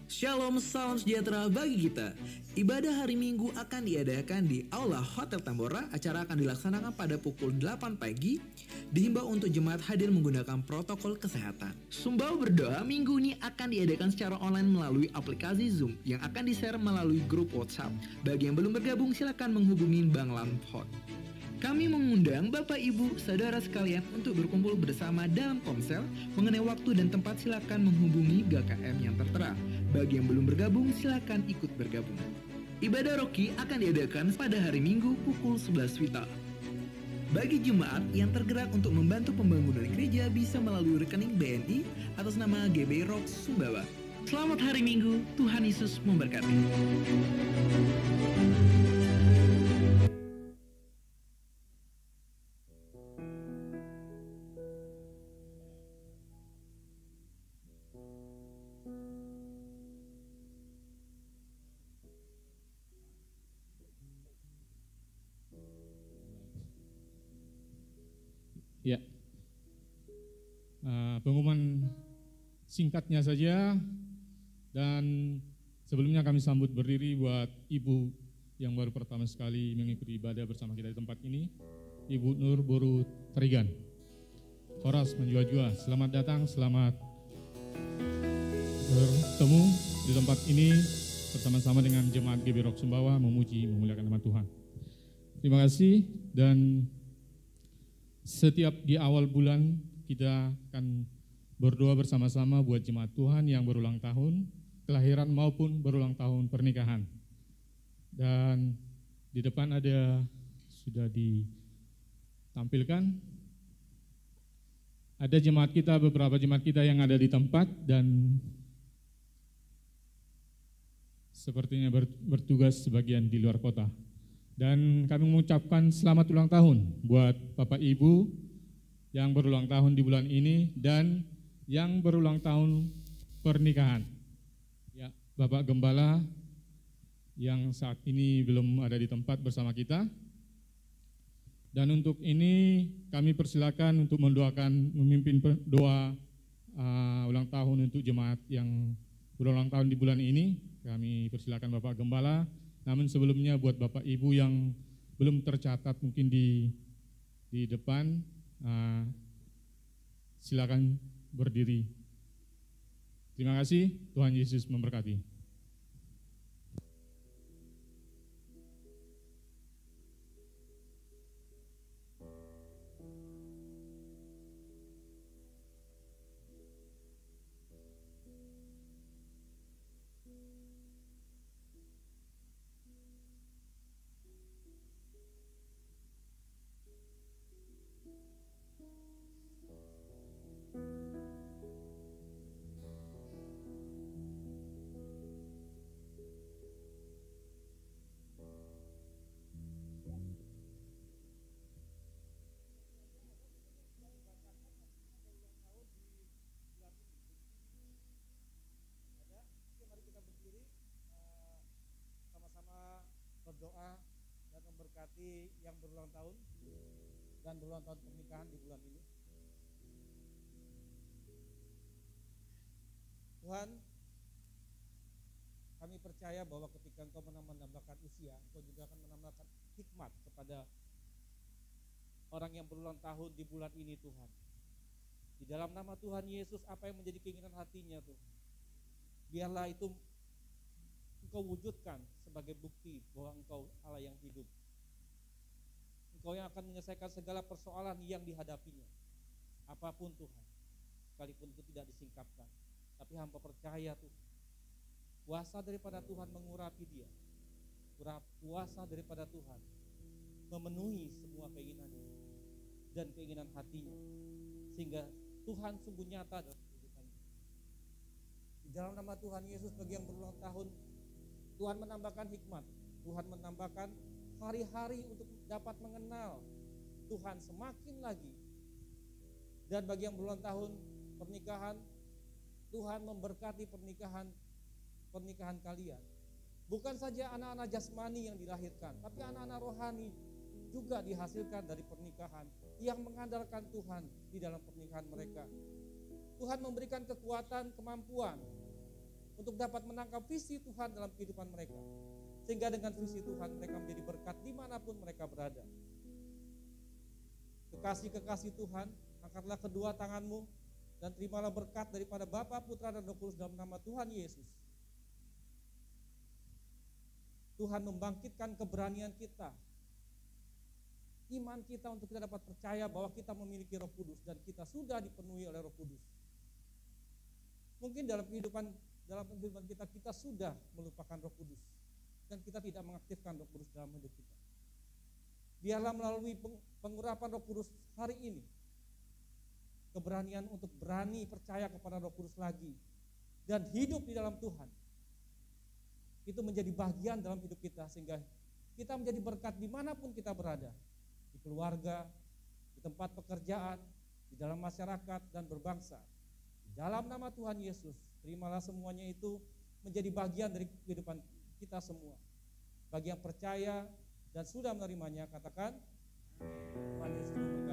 Shalom, salam sejahtera bagi kita. Ibadah hari Minggu akan diadakan di Aula Hotel Tambora. Acara akan dilaksanakan pada pukul 8 pagi. Dihimbau untuk jemaat hadir menggunakan protokol kesehatan. Sumbau berdoa minggu ini akan diadakan secara online melalui aplikasi Zoom yang akan di-share melalui grup WhatsApp. Bagi yang belum bergabung, silakan menghubungi Bang Lamphot. Kami mengundang Bapak Ibu, Saudara sekalian untuk berkumpul bersama dalam komsel. Mengenai waktu dan tempat silakan menghubungi GKM yang tertera. Bagi yang belum bergabung silakan ikut bergabung. Ibadah Roki akan diadakan pada hari Minggu pukul 11 WITA. Bagi jemaat yang tergerak untuk membantu pembangunan gereja bisa melalui rekening BNI atas nama GB Rock Sumbawa. Selamat hari Minggu, Tuhan Yesus memberkati. Ya, pengumuman singkatnya saja, dan sebelumnya kami sambut berdiri buat Ibu yang baru pertama sekali mengikuti ibadah bersama kita di tempat ini, Ibu Nur Boru Tarigan. Koras menjua-jua, selamat datang, selamat bertemu di tempat ini bersama-sama dengan jemaat GB Rock Sumbawa memuji, memuliakan nama Tuhan. Terima kasih, dan setiap di awal bulan kita akan berdoa bersama-sama buat jemaat Tuhan yang berulang tahun kelahiran maupun berulang tahun pernikahan. Dan di depan ada sudah ditampilkan ada jemaat kita, beberapa jemaat kita yang ada di tempat dan sepertinya bertugas sebagian di luar kota. Dan kami mengucapkan selamat ulang tahun buat Bapak Ibu yang berulang tahun di bulan ini dan yang berulang tahun pernikahan. Ya, Bapak Gembala yang saat ini belum ada di tempat bersama kita. Dan untuk ini kami persilakan untuk mendoakan, memimpin doa ulang tahun untuk jemaat yang berulang tahun di bulan ini. Kami persilakan Bapak Gembala. Namun sebelumnya buat Bapak Ibu yang belum tercatat mungkin di depan, silakan berdiri. Terima kasih, Tuhan Yesus memberkati. memberkati yang berulang tahun dan berulang tahun pernikahan di bulan ini. Tuhan, kami percaya bahwa ketika Engkau menambahkan usia, Engkau juga akan menambahkan hikmat kepada orang yang berulang tahun di bulan ini, Tuhan. Di dalam nama Tuhan Yesus, apa yang menjadi keinginan hatinya, Tuhan, biarlah itu Engkau wujudkan sebagai bukti bahwa Engkau Allah yang hidup. Engkau yang akan menyelesaikan segala persoalan yang dihadapinya. Apapun Tuhan, sekalipun itu tidak disingkapkan. Tapi hamba percaya Tuhan, kuasa daripada Tuhan mengurapi dia. Kuasa daripada Tuhan memenuhi semua keinginannya dan keinginan hatinya. Sehingga Tuhan sungguh nyata dalam kehidupannya. Di dalam nama Tuhan Yesus, bagi yang berulang tahun, Tuhan menambahkan hikmat. Tuhan menambahkan hari-hari untuk dapat mengenal Tuhan semakin lagi. Dan bagi yang berulang tahun pernikahan, Tuhan memberkati pernikahan kalian. Bukan saja anak-anak jasmani yang dilahirkan, tapi anak-anak rohani juga dihasilkan dari pernikahan yang mengandalkan Tuhan di dalam pernikahan mereka. Tuhan memberikan kekuatan, kemampuan untuk dapat menangkap visi Tuhan dalam kehidupan mereka. Sehingga dengan visi Tuhan mereka menjadi berkat dimanapun mereka berada. Kekasih-kekasih Tuhan, angkatlah kedua tanganmu dan terimalah berkat daripada Bapa, Putra, dan Roh Kudus dalam nama Tuhan Yesus. Tuhan membangkitkan keberanian kita, iman kita untuk kita dapat percaya bahwa kita memiliki Roh Kudus dan kita sudah dipenuhi oleh Roh Kudus. Mungkin dalam kehidupan kita sudah melupakan Roh Kudus dan kita tidak mengaktifkan Roh Kudus dalam hidup kita. Biarlah melalui pengurapan Roh Kudus hari ini, keberanian untuk berani percaya kepada Roh Kudus lagi dan hidup di dalam Tuhan, itu menjadi bagian dalam hidup kita, sehingga kita menjadi berkat dimanapun kita berada, di keluarga, di tempat pekerjaan, di dalam masyarakat dan berbangsa. Di dalam nama Tuhan Yesus, terimalah semuanya itu menjadi bagian dari kehidupan kita semua. Bagi yang percaya dan sudah menerimanya, katakan Tuhan Yesus memberkati.